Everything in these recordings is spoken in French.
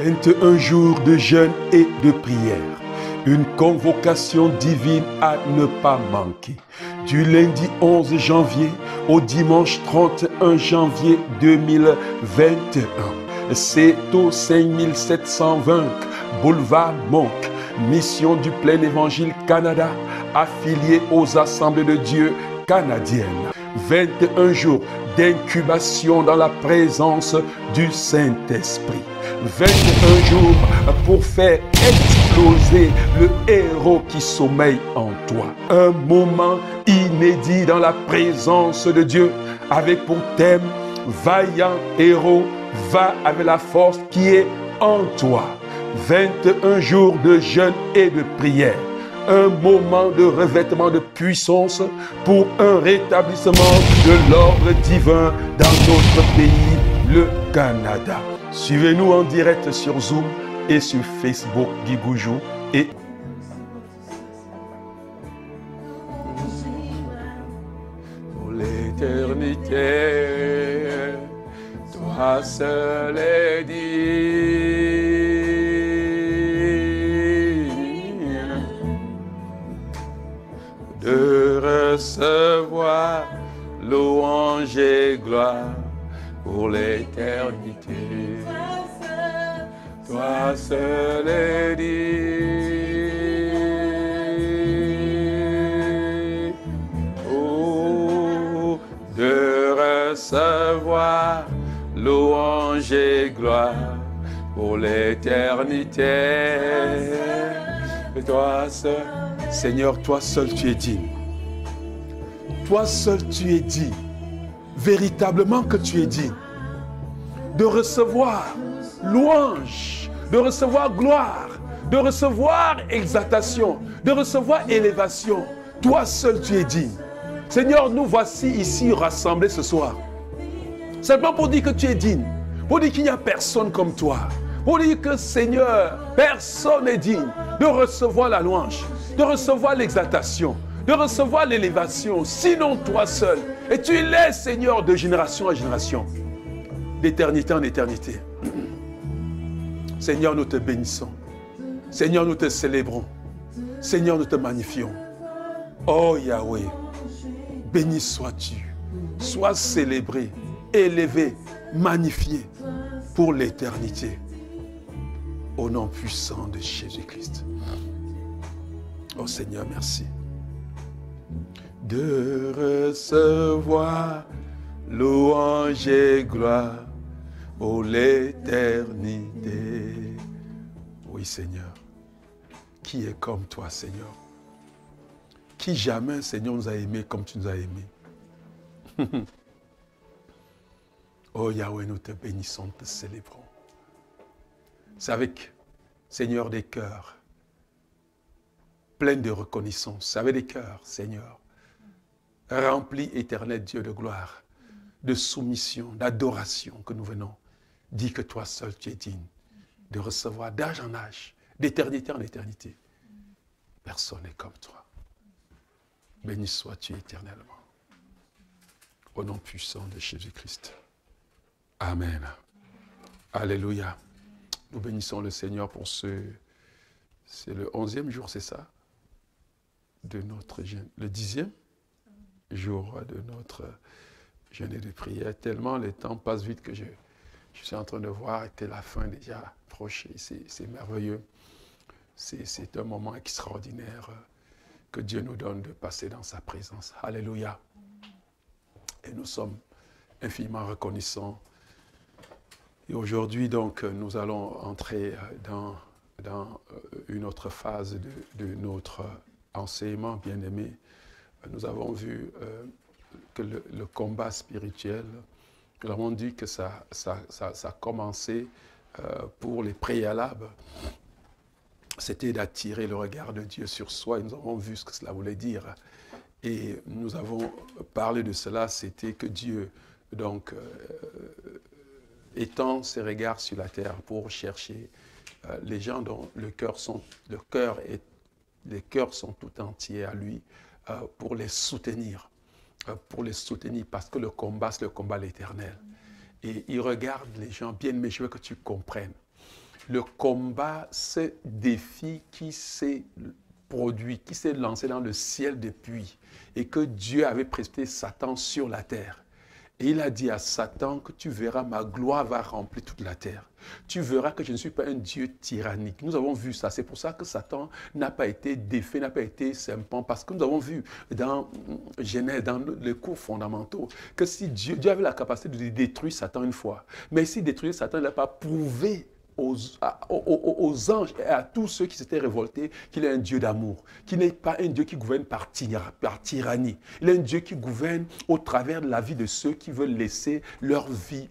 21 jours de jeûne et de prière. Une convocation divine à ne pas manquer. Du lundi 11 janvier au dimanche 31 janvier 2021. C'est au 5720 Boulevard Monk, Mission du Plein Évangile Canada, affilié aux Assemblées de Dieu canadiennes. 21 jours d'incubation dans la présence du Saint-Esprit. 21 jours pour faire exploser le héros qui sommeille en toi. Un moment inédit dans la présence de Dieu avec pour thème « Vaillant héros, va avec la force qui est en toi ». 21 jours de jeûne et de prière. Un moment de revêtement de puissance pour un rétablissement de l'ordre divin dans notre pays, le Canada. Suivez-nous en direct sur Zoom et sur Facebook Guy Goujou et pour l'éternité, toi seul est digne de recevoir louange et gloire pour l'éternité. Toi seul est digne, oh, de recevoir louange et gloire pour l'éternité. Et toi seul, Seigneur, toi seul tu es digne. Toi seul tu es digne. Véritablement que tu es digne de recevoir louange, de recevoir gloire, de recevoir exaltation, de recevoir élévation. Toi seul tu es digne. Seigneur, nous voici ici rassemblés ce soir. Simplement pour dire que tu es digne, pour dire qu'il n'y a personne comme toi, pour dire que Seigneur, personne n'est digne de recevoir la louange, de recevoir l'exaltation, de recevoir l'élévation, sinon toi seul. Et tu l'es, Seigneur, de génération en génération, d'éternité en éternité. Seigneur, nous te bénissons. Seigneur, nous te célébrons. Seigneur, nous te magnifions. Oh Yahweh, béni sois-tu. Sois célébré, élevé, magnifié pour l'éternité. Au nom puissant de Jésus-Christ. Oh Seigneur, merci. De recevoir louange et gloire pour l'éternité. Oui, Seigneur. Qui est comme toi, Seigneur? Qui jamais, Seigneur, nous a aimés comme tu nous as aimés? Oh Yahweh, nous te bénissons, te célébrons. C'est avec, Seigneur, des cœurs pleins de reconnaissance. C'est avec des cœurs, Seigneur, remplis, éternel Dieu de gloire, de soumission, d'adoration que nous venons. Dis que toi seul tu es digne de recevoir d'âge en âge, d'éternité en éternité. Personne n'est comme toi. Béni sois-tu éternellement. Au nom puissant de Jésus-Christ. Amen. Alléluia. Nous bénissons le Seigneur pour ce... C'est le 11e jour, c'est ça? De notre jeûne. Le 10e jour de notre jeûne et de prière. Tellement le temps passe vite que je suis en train de voir que la fin déjà approchée. C'est merveilleux. C'est un moment extraordinaire que Dieu nous donne de passer dans sa présence. Alléluia. Et nous sommes infiniment reconnaissants. Et aujourd'hui, donc, nous allons entrer dans une autre phase de notre enseignement bien-aimé. Nous avons vu que le combat spirituel, nous avons dit que ça a commencé pour les préalables. C'était d'attirer le regard de Dieu sur soi. Et nous avons vu ce que cela voulait dire. Et nous avons parlé de cela, c'était que Dieu, donc, étend ses regards sur la terre pour chercher les gens dont les cœurs sont tout entiers à lui, pour les soutenir. Parce que le combat, c'est le combat de l'Éternel. Et il regarde les gens, bien-aimés, je veux que tu comprennes. le combat, ce défi qui s'est produit, qui s'est lancé dans le ciel depuis, et que Dieu avait précipité Satan sur la terre. Et il a dit à Satan que tu verras, ma gloire va remplir toute la terre. Tu verras que je ne suis pas un Dieu tyrannique. Nous avons vu ça. C'est pour ça que Satan n'a pas été défait, n'a pas été simplement. Parce que nous avons vu dans Genèse, dans les cours fondamentaux, que si Dieu avait la capacité de détruire Satan une fois, mais s'il détruisait Satan, il n'a pas prouvé aux anges et à tous ceux qui s'étaient révoltés qu'il est un Dieu d'amour, qu'il n'est pas un Dieu qui gouverne par tyrannie. Il est un Dieu qui gouverne au travers de la vie de ceux qui veulent laisser leur vie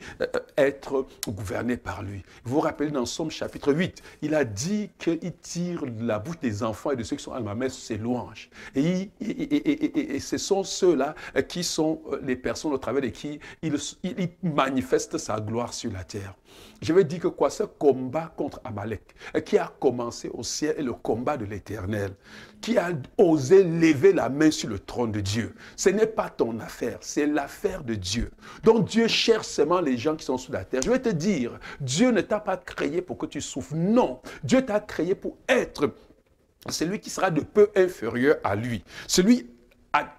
être gouvernée par lui. Vous vous rappelez dans Somme chapitre 8, il a dit qu'il tire de la bouche des enfants et de ceux qui sont à ma messe ses louanges. Et ce sont ceux-là qui sont les personnes au travers de qui il manifeste sa gloire sur la terre. Je vais dire que quoi, ce combat contre Amalek, qui a commencé au ciel, est le combat de l'Éternel, qui a osé lever la main sur le trône de Dieu. Ce n'est pas ton affaire, c'est l'affaire de Dieu. Donc Dieu cherche seulement les gens qui sont sous la terre. Je vais te dire, Dieu ne t'a pas créé pour que tu souffres. Non, Dieu t'a créé pour être celui qui sera de peu inférieur à lui. Celui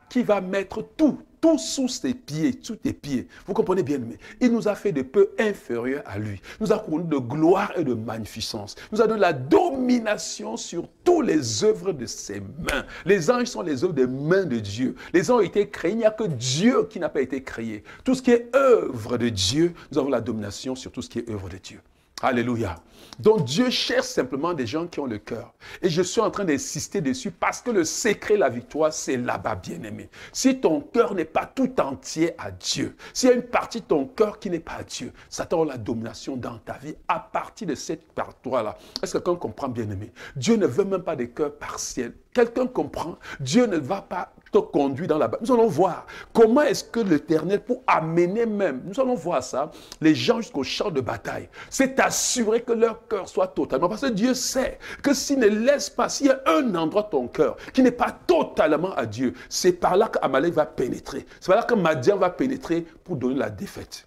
qui va mettre tout sous ses pieds, sous tes pieds. Vous comprenez bien, mais il nous a fait de peu inférieurs à lui. Il nous a couronné de gloire et de magnificence. Il nous a donné la domination sur toutes les œuvres de ses mains. Les anges sont les œuvres des mains de Dieu. Les anges ont été créés, il n'y a que Dieu qui n'a pas été créé. Tout ce qui est œuvre de Dieu, nous avons la domination sur tout ce qui est œuvre de Dieu. Alléluia. Donc Dieu cherche simplement des gens qui ont le cœur. Et je suis en train d'insister dessus parce que le secret de la victoire, c'est là-bas, bien-aimé. Si ton cœur n'est pas tout entier à Dieu, s'il y a une partie de ton cœur qui n'est pas à Dieu, Satan a la domination dans ta vie à partir de cette partie-là. Est-ce que quelqu'un comprend, bien-aimé? Dieu ne veut même pas des cœurs partiels. Quelqu'un comprend? Dieu ne va pas te conduire dans la bataille. Nous allons voir comment est-ce que l'Éternel, pour amener même, nous allons voir ça, les gens jusqu'au champ de bataille, c'est assurer que leur cœur soit totalement, parce que Dieu sait que s'il ne laisse pas, s'il y a un endroit de ton cœur qui n'est pas totalement à Dieu, c'est par là qu'Amalek va pénétrer. C'est par là que Madian va pénétrer pour donner la défaite.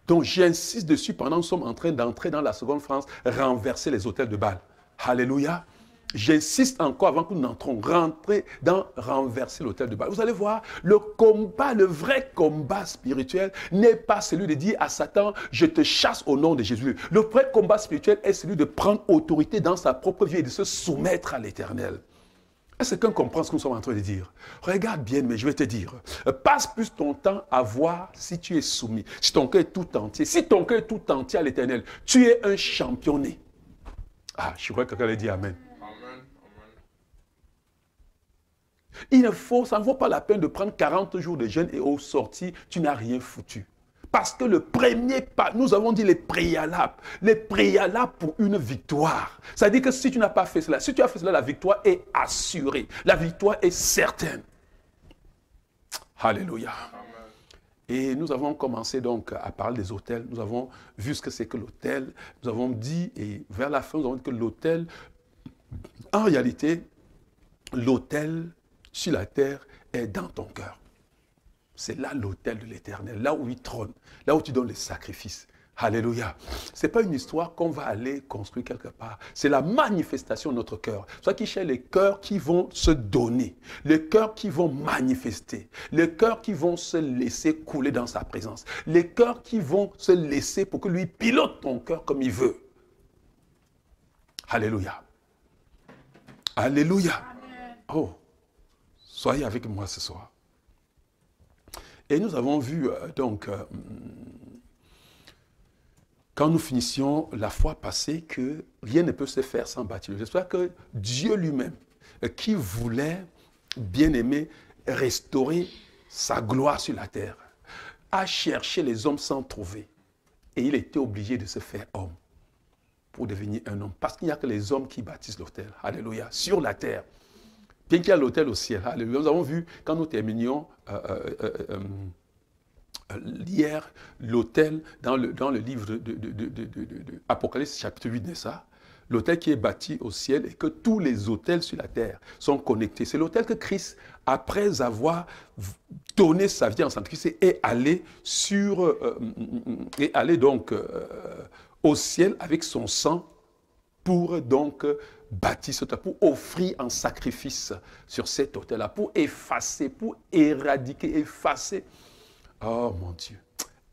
Donc j'insiste dessus pendant que nous sommes en train d'entrer dans la seconde France, renverser les autels de Baal. Alléluia. J'insiste encore avant que nous n'entrons, rentrer dans renverser l'autel de Baal. Vous allez voir, le combat, le vrai combat spirituel n'est pas celui de dire à Satan, je te chasse au nom de Jésus. Le vrai combat spirituel est celui de prendre autorité dans sa propre vie et de se soumettre à l'Éternel. Est-ce que quelqu'un comprend ce que nous sommes en train de dire? Regarde bien, mais je vais te dire, passe plus ton temps à voir si tu es soumis, si ton cœur est tout entier. Si ton cœur est tout entier à l'Éternel, tu es un championné. Ah, je crois que quelqu'un allait dire Amen. Ça ne vaut pas la peine de prendre 40 jours de jeûne et au sorti, tu n'as rien foutu. Parce que le premier pas, nous avons dit les préalables pour une victoire. C'est-à-dire que si tu n'as pas fait cela, si tu as fait cela, la victoire est assurée. La victoire est certaine. Alléluia. Et nous avons commencé donc à parler des autels. Nous avons vu ce que c'est que l'autel. Nous avons dit, et vers la fin, nous avons dit que l'autel, en réalité, l'autel sur la terre est dans ton cœur. C'est là l'autel de l'Éternel, là où il trône, là où tu donnes les sacrifices. Alléluia. Ce n'est pas une histoire qu'on va aller construire quelque part. C'est la manifestation de notre cœur. Soit qui cherche les cœurs qui vont se donner, les cœurs qui vont manifester, les cœurs qui vont se laisser couler dans sa présence, les cœurs qui vont se laisser pour que lui pilote ton cœur comme il veut. Alléluia. Alléluia. Oh, soyez avec moi ce soir. Et nous avons vu, quand nous finissions la fois passée, que rien ne peut se faire sans bâtir. J'espère que Dieu lui-même, qui voulait, bien aimé, restaurer sa gloire sur la terre, a cherché les hommes sans trouver. Et il était obligé de se faire homme pour devenir un homme. Parce qu'il n'y a que les hommes qui bâtissent l'autel. Alléluia. Sur la terre. Bien qu'il y a l'autel au ciel. Alléluia. Nous avons vu, quand nous terminions hier, l'autel dans le livre de Apocalypse chapitre 8 de ça, l'autel qui est bâti au ciel et que tous les autels sur la terre sont connectés. C'est l'autel que Christ, après avoir donné sa vie en sacrifice, est allé au ciel avec son sang pour donc bâtir ce autel, pour offrir un sacrifice sur cet autel-là, pour effacer, pour éradiquer, effacer. Oh mon Dieu,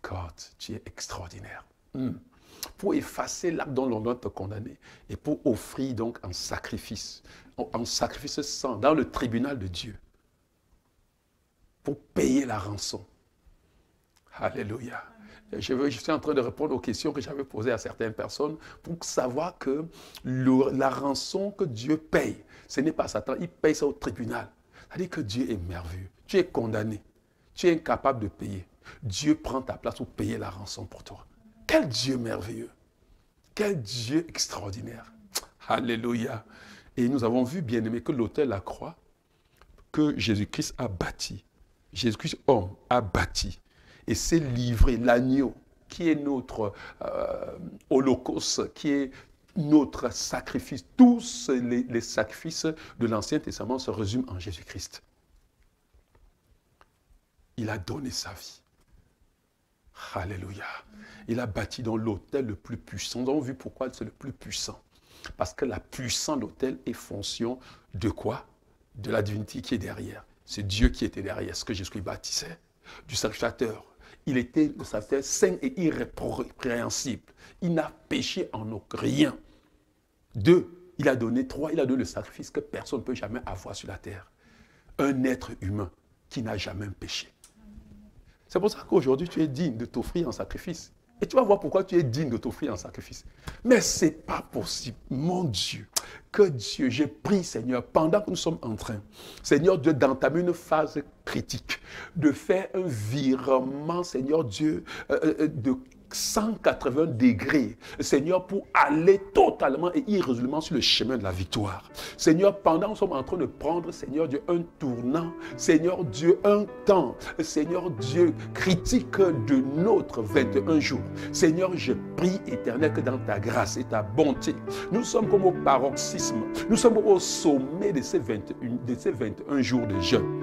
God, tu es extraordinaire. Pour effacer l'acte dont l'on doit te condamner et pour offrir donc un sacrifice sans dans le tribunal de Dieu, pour payer la rançon. Alléluia. Je suis en train de répondre aux questions que j'avais posées à certaines personnes pour savoir que la rançon que Dieu paye, ce n'est pas Satan, il paye ça au tribunal. C'est-à-dire que Dieu est merveilleux. Tu es condamné, tu es incapable de payer. Dieu prend ta place pour payer la rançon pour toi. Quel Dieu merveilleux, quel Dieu extraordinaire. Alléluia. Et nous avons vu, bien aimé, que l'autel, la croix, que Jésus-Christ a bâti. Jésus-Christ, homme, a bâti. Et s'est livré, l'agneau, qui est notre holocauste, qui est notre sacrifice. Tous les sacrifices de l'Ancien Testament se résument en Jésus-Christ. Il a donné sa vie. Alléluia. Il a bâti dans l'autel le plus puissant. Nous avons vu pourquoi c'est le plus puissant. Parce que la puissance de l'autel est fonction de quoi? De la divinité qui est derrière. C'est Dieu qui était derrière ce que Jésus bâtissait. Du sacrificateur. Il était le sacrificateur saint et irrépréhensible. Il n'a péché en rien. 2, il a donné 3, il a donné le sacrifice que personne ne peut jamais avoir sur la terre. Un être humain qui n'a jamais péché. C'est pour ça qu'aujourd'hui, tu es digne de t'offrir un sacrifice. Et tu vas voir pourquoi tu es digne de t'offrir un sacrifice. Mais ce n'est pas possible, mon Dieu, que Dieu, j'ai pris, Seigneur, pendant que nous sommes en train, Seigneur Dieu, d'entamer une phase critique, de faire un virement, Seigneur Dieu, de 180 degrés, Seigneur, pour aller totalement et irrésolublement sur le chemin de la victoire. Seigneur, pendant que nous sommes en train de prendre, Seigneur Dieu, un tournant, Seigneur Dieu, un temps, Seigneur Dieu, critique de notre 21 jours. Seigneur, je prie, Éternel, que dans ta grâce et ta bonté, nous sommes comme au paroxysme, nous sommes au sommet de ces 21 jours de jeûne.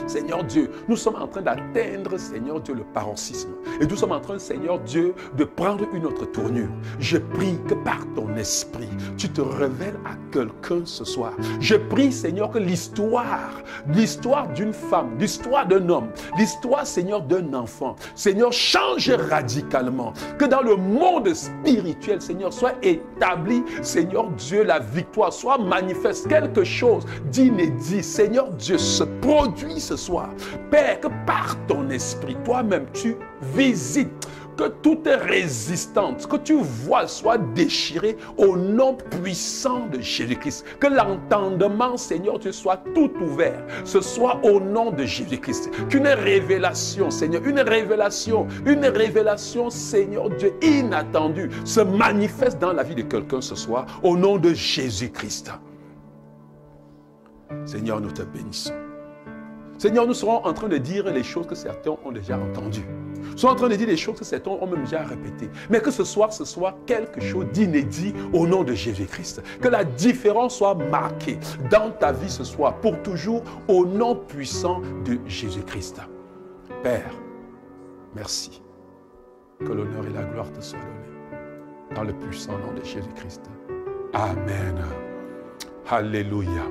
Seigneur Dieu, nous sommes en train d'atteindre, Seigneur Dieu, le paroxysme. Et nous sommes en train, Seigneur Dieu, de prendre une autre tournure. Je prie que par ton esprit, tu te révèles à quelqu'un ce soir. Je prie, Seigneur, que l'histoire d'une femme, l'histoire d'un homme, l'histoire, Seigneur, d'un enfant, Seigneur, change radicalement. Que dans le monde spirituel, Seigneur, soit établi, Seigneur Dieu, la victoire, soit manifeste quelque chose d'inédit. Seigneur Dieu, se produit ce soir. Père, que par ton esprit, toi-même, tu visites, que toute résistance, que tu vois soit déchirée au nom puissant de Jésus-Christ. Que l'entendement, Seigneur, Dieu, soit tout ouvert. Ce soit au nom de Jésus-Christ. Qu'une révélation, Seigneur, une révélation, Seigneur Dieu, inattendue, se manifeste dans la vie de quelqu'un ce soir, au nom de Jésus-Christ. Seigneur, nous te bénissons. Seigneur, nous serons en train de dire les choses que certains ont déjà entendues. Nous serons en train de dire les choses que certains ont même déjà répétées. Mais que ce soit quelque chose d'inédit au nom de Jésus-Christ. Que la différence soit marquée dans ta vie ce soir, pour toujours, au nom puissant de Jésus-Christ. Père, merci. Que l'honneur et la gloire te soient donnés. Dans le puissant nom de Jésus-Christ. Amen. Alléluia.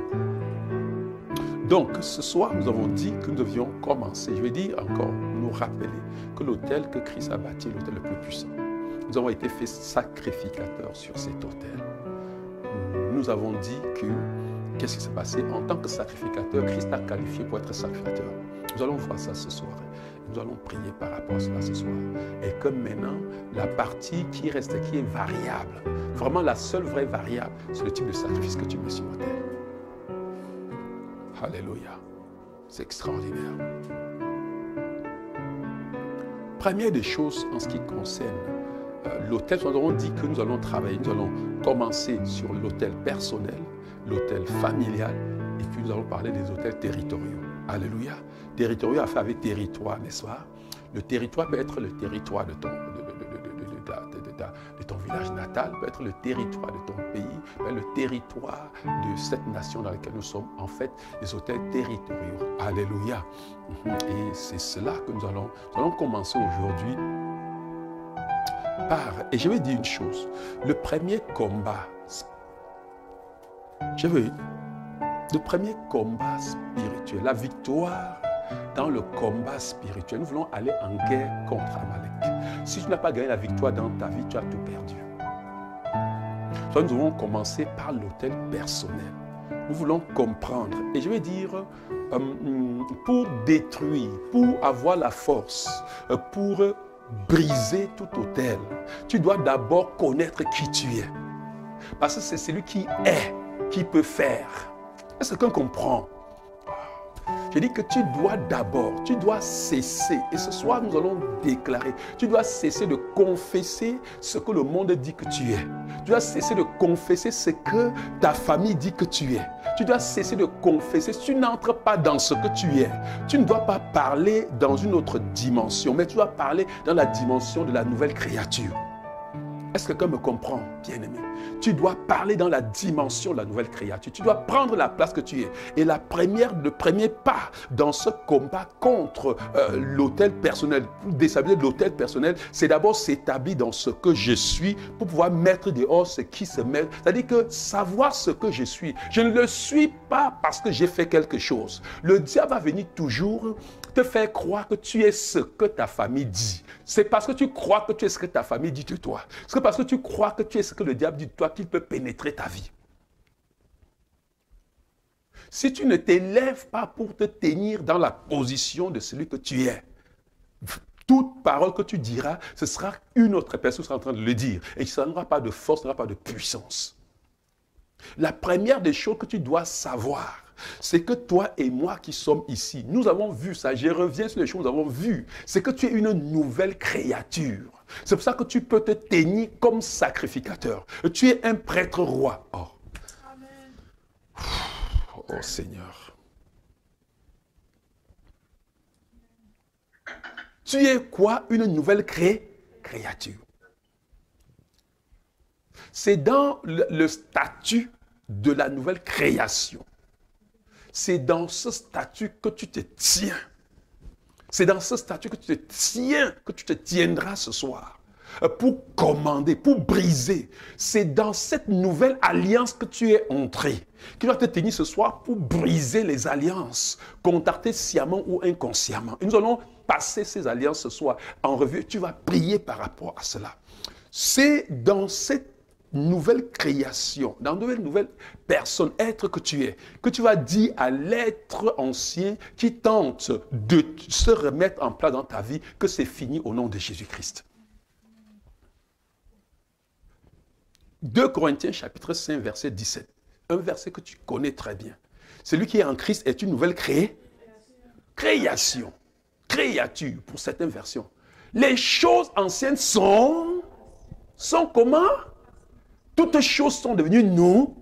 Donc, ce soir, nous avons dit que nous devions commencer. Je vais dire encore, nous rappeler que l'autel que Christ a bâti est l'autel le plus puissant. Nous avons été faits sacrificateurs sur cet autel. Nous avons dit que, qu'est-ce qui s'est passé? En tant que sacrificateur, Christ a qualifié pour être sacrificateur. Nous allons voir ça ce soir. Nous allons prier par rapport à cela ce soir. Et que maintenant, la partie qui reste, qui est variable, vraiment la seule vraie variable, c'est le type de sacrifice que tu mets sur l'autel. Alléluia. C'est extraordinaire. Première des choses en ce qui concerne l'autel, nous avons dit que nous allons travailler, nous allons commencer sur l'autel personnel, l'autel familial, et puis nous allons parler des autels territoriaux. Alléluia. Territoriaux à faire avec territoire, n'est-ce pas? Le territoire peut être le territoire de ton village natal, peut être le territoire de ton pays, peut être le territoire de cette nation dans laquelle nous sommes, en fait, les autels territoriaux. Alléluia. Et c'est cela que nous allons commencer aujourd'hui part, et je vais dire une chose, le premier combat, le premier combat spirituel, la victoire dans le combat spirituel, nous voulons aller en guerre contre Amalek. Si tu n'as pas gagné la victoire dans ta vie, tu as tout perdu. Donc nous allons commencer par l'autel personnel. Nous voulons comprendre, et je vais dire, pour détruire, pour avoir la force, pour briser tout autel, tu dois d'abord connaître qui tu es. Parce que c'est celui qui est, qui peut faire. Est-ce que quelqu'un comprend? Je dis que tu dois cesser, et ce soir nous allons déclarer, tu dois cesser de confesser ce que le monde dit que tu es. Tu dois cesser de confesser ce que ta famille dit que tu es. Tu dois cesser de confesser, si tu n'entres pas dans ce que tu es, tu ne dois pas parler dans une autre dimension, mais tu dois parler dans la dimension de la nouvelle créature. Est-ce que quelqu'un me comprend, bien-aimé? Tu dois parler dans la dimension de la nouvelle créature. Tu dois prendre la place que tu es. Et le premier pas dans ce combat contre l'autel personnel, pour déstabiliser l'autel personnel, c'est d'abord s'établir dans ce que je suis pour pouvoir mettre dehors ce qui se met. C'est-à-dire que savoir ce que je suis. Je ne le suis pas parce que j'ai fait quelque chose. Le diable va venir toujours te faire croire que tu es ce que ta famille dit. C'est parce que tu crois que tu es ce que ta famille dit de toi. C'est parce que tu crois que tu es ce que le diable dit de toi qu'il peut pénétrer ta vie. Si tu ne t'élèves pas pour te tenir dans la position de celui que tu es, toute parole que tu diras, ce sera une autre personne qui sera en train de le dire. Et ça n'aura pas de force, ça n'aura pas de puissance. La première des choses que tu dois savoir, c'est que toi et moi qui sommes ici, nous avons vu ça, je reviens sur les choses que nous avons vues, c'est que tu es une nouvelle créature. C'est pour ça que tu peux te tenir comme sacrificateur. Tu es un prêtre roi. Oh, Amen. Oh Seigneur. Tu es quoi? Une nouvelle créature. C'est dans le statut de la nouvelle création. C'est dans ce statut que tu te tiens. C'est dans ce statut que tu te tiens, que tu te tiendras ce soir. Pour commander, pour briser. C'est dans cette nouvelle alliance que tu es entré. Qui doit te tenir ce soir pour briser les alliances. Contacter sciemment ou inconsciemment. Et nous allons passer ces alliances ce soir en revue. Tu vas prier par rapport à cela. C'est dans cette nouvelle création, dans une nouvelle personne, être que tu es, que tu vas dire à l'être ancien qui tente de se remettre en place dans ta vie que c'est fini au nom de Jésus-Christ. 2 Corinthiens chapitre 5 verset 17, un verset que tu connais très bien. Celui qui est en Christ est une nouvelle création, créature pour certaines versions. Les choses anciennes sont comment? Toutes choses sont devenues nous.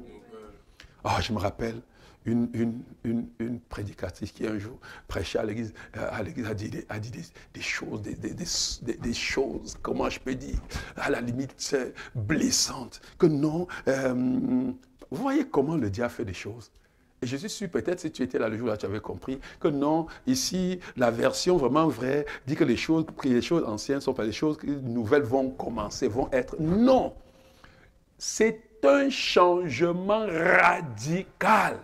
Oh, je me rappelle une prédicatrice qui un jour prêchait à l'église a dit des choses, des choses, comment je peux dire, à la limite blessantes. Que non, vous voyez comment le diable fait des choses. Et je suis sûr, peut-être si tu étais là le jour-là, tu avais compris que non, ici, la version vraiment vraie dit que les choses anciennes sont pas des choses nouvelles vont commencer, vont être. Non! C'est un changement radical.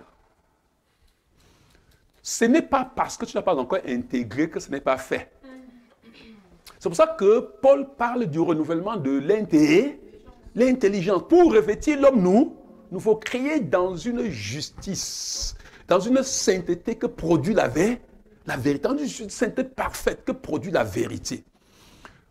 Ce n'est pas parce que tu n'as pas encore intégré que ce n'est pas fait. C'est pour ça que Paul parle du renouvellement de l'intelligence. Pour revêtir l'homme, nous faut créer dans une justice, dans une sainteté que produit la vérité, dans une sainteté parfaite que produit la vérité.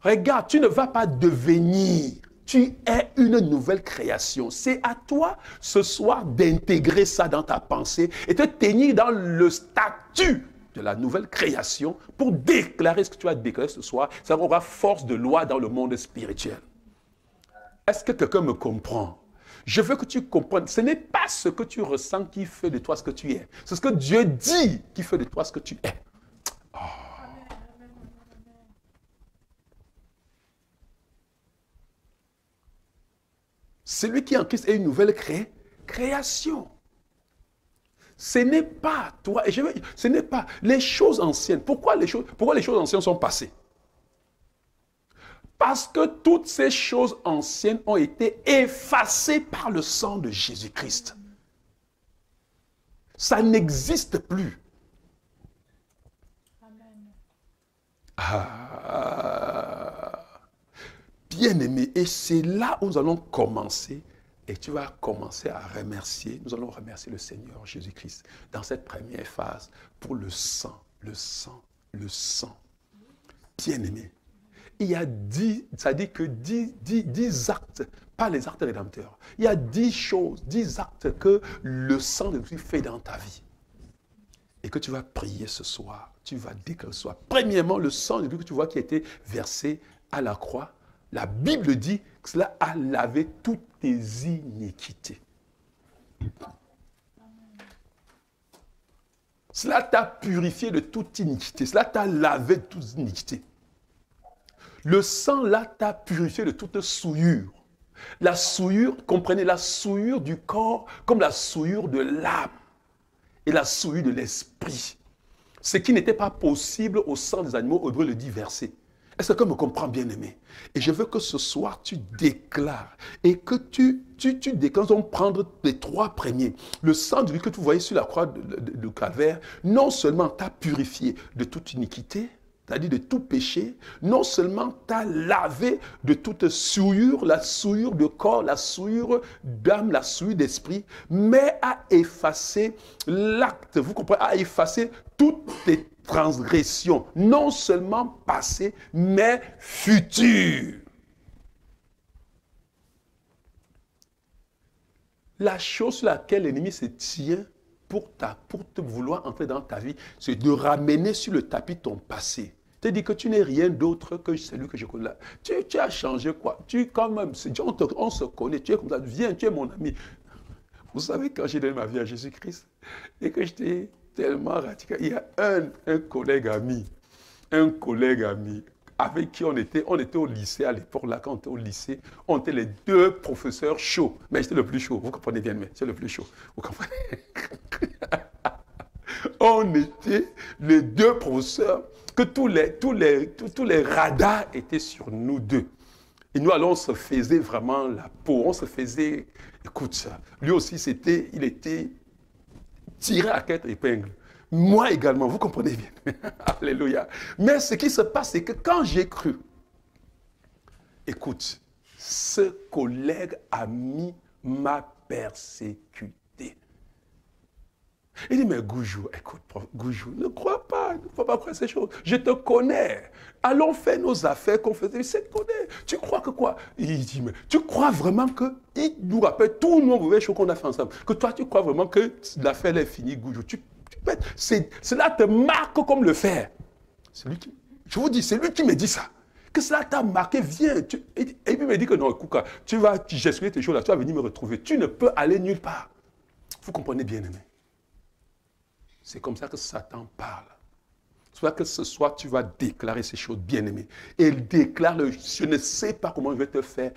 Regarde, tu ne vas pas devenir. Tu es une nouvelle création. C'est à toi ce soir d'intégrer ça dans ta pensée et te tenir dans le statut de la nouvelle création pour déclarer ce que tu as déclaré ce soir. Ça aura force de loi dans le monde spirituel. Est-ce que quelqu'un me comprend? Je veux que tu comprennes. Ce n'est pas ce que tu ressens qui fait de toi ce que tu es. C'est ce que Dieu dit qui fait de toi ce que tu es. Oh. Celui qui est en Christ est une nouvelle création. Ce n'est pas toi, et ce n'est pas les choses anciennes. Pourquoi les choses anciennes sont passées? Parce que toutes ces choses anciennes ont été effacées par le sang de Jésus-Christ. Ça n'existe plus. Bien-aimé, et c'est là où nous allons commencer. Et tu vas commencer à remercier. Nous allons remercier le Seigneur Jésus-Christ dans cette première phase pour le sang, le sang, le sang. Bien-aimé, il y a 10, ça dit que 10 actes, pas les actes rédempteurs. Il y a 10 choses, 10 actes que le sang de Christ fait dans ta vie. Et que tu vas prier ce soir, tu vas déclarer ce soir. Premièrement, le sang de Christ que tu vois qui a été versé à la croix, la Bible dit que cela a lavé toutes tes iniquités. Cela t'a purifié de toute iniquité. Cela t'a lavé de toute iniquité. Le sang là t'a purifié de toute souillure. La souillure, comprenez, la souillure du corps comme la souillure de l'âme et la souillure de l'esprit. Ce qui n'était pas possible au sang des animaux, Hébreux le dit verset. Est-ce que me comprends, bien-aimé? Et je veux que ce soir, tu déclares et que tu déclares, on va prendre les 3 premiers. Le sang de lui que tu voyais sur la croix de Calvaire, non seulement t'a purifié de toute iniquité, c'est-à-dire de tout péché, non seulement t'a lavé de toute souillure, la souillure de corps, la souillure d'âme, la souillure d'esprit, mais a effacé l'acte, vous comprenez, a effacé toutes tes transgressions, non seulement passées, mais futures. La chose sur laquelle l'ennemi se tient pour te vouloir entrer dans ta vie, c'est de ramener sur le tapis ton passé. Te dis que tu n'es rien d'autre que celui que je connais. Tu as changé quoi? Quand même, on se connaît, tu es comme ça, viens, tu es mon ami. Vous savez, quand j'ai donné ma vie à Jésus-Christ et que j'étais tellement radical, il y a un collègue ami avec qui on était au lycée à l'époque, là, quand on était au lycée, on était les 2 professeurs chauds. Mais j'étais le plus chaud, vous comprenez bien, mais c'est le plus chaud. Vous comprenez? On était les 2 professeurs, que tous les radars étaient sur nous 2. Et nous, alors, on se faisait vraiment la peau, on se faisait, écoute ça, lui aussi, il était tiré à 4 épingles. Moi également, vous comprenez bien. Alléluia. Mais ce qui se passe, c'est que quand j'ai cru, écoute, ce collègue ami m'a persécuté. Il dit, mais Goujou, écoute, Goujou, ne crois pas, il ne faut pas croire ces choses. Je te connais. Allons faire nos affaires qu'on faisait. Je te connais. Tu crois que quoi? Il dit, mais tu crois vraiment que, il nous rappelle tous nos mauvais choses qu'on a fait ensemble, que toi, tu crois vraiment que l'affaire est finie, Goujou. Cela te marque comme le fer. Je vous dis, c'est lui qui me dit ça. Que cela t'a marqué, viens. Et puis il me dit que non, écoute, tu vas gestionner tes choses là, tu vas venir me retrouver. Tu ne peux aller nulle part. Vous comprenez bien, aimé? C'est comme ça que Satan parle. Soit que ce soir, tu vas déclarer ces choses, bien-aimées. Et il déclare, je ne sais pas comment je vais te faire.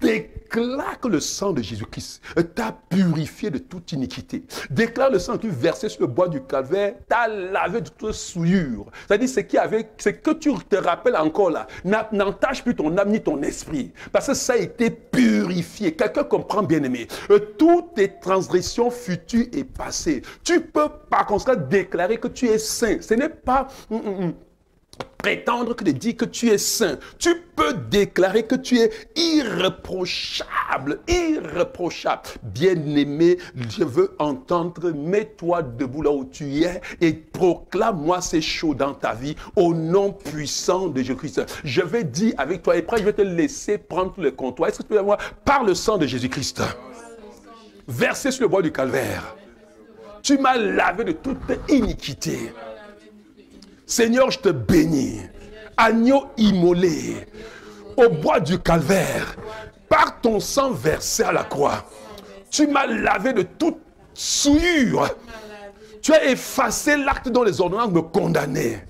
Déclare que le sang de Jésus-Christ t'a purifié de toute iniquité. Déclare le sang qui versé sur le bois du calvaire t'a lavé de toute souillure. C'est-à-dire ce que tu te rappelles encore là, n'entache plus ton âme ni ton esprit. Parce que ça a été purifié. Quelqu'un comprend, bien-aimé. Toutes tes transgressions futures et passées. Tu peux par conséquent déclarer que tu es saint. Ce n'est pas... prétendre que de dire que tu es saint. Tu peux déclarer que tu es irréprochable, irréprochable. Bien-aimé, je veux entendre, mets-toi debout là où tu es et proclame-moi ces choses dans ta vie au nom puissant de Jésus-Christ. Je vais dire avec toi et après je vais te laisser prendre le comptoir. Est-ce que tu peux voir par le sang de Jésus-Christ versé sur le bois du calvaire? Tu m'as lavé de toute iniquité. Seigneur, je te bénis. Agneau immolé au bois du calvaire, par ton sang versé à la croix, tu m'as lavé de toute souillure. Tu as effacé l'acte dont les ordonnances me condamnaient.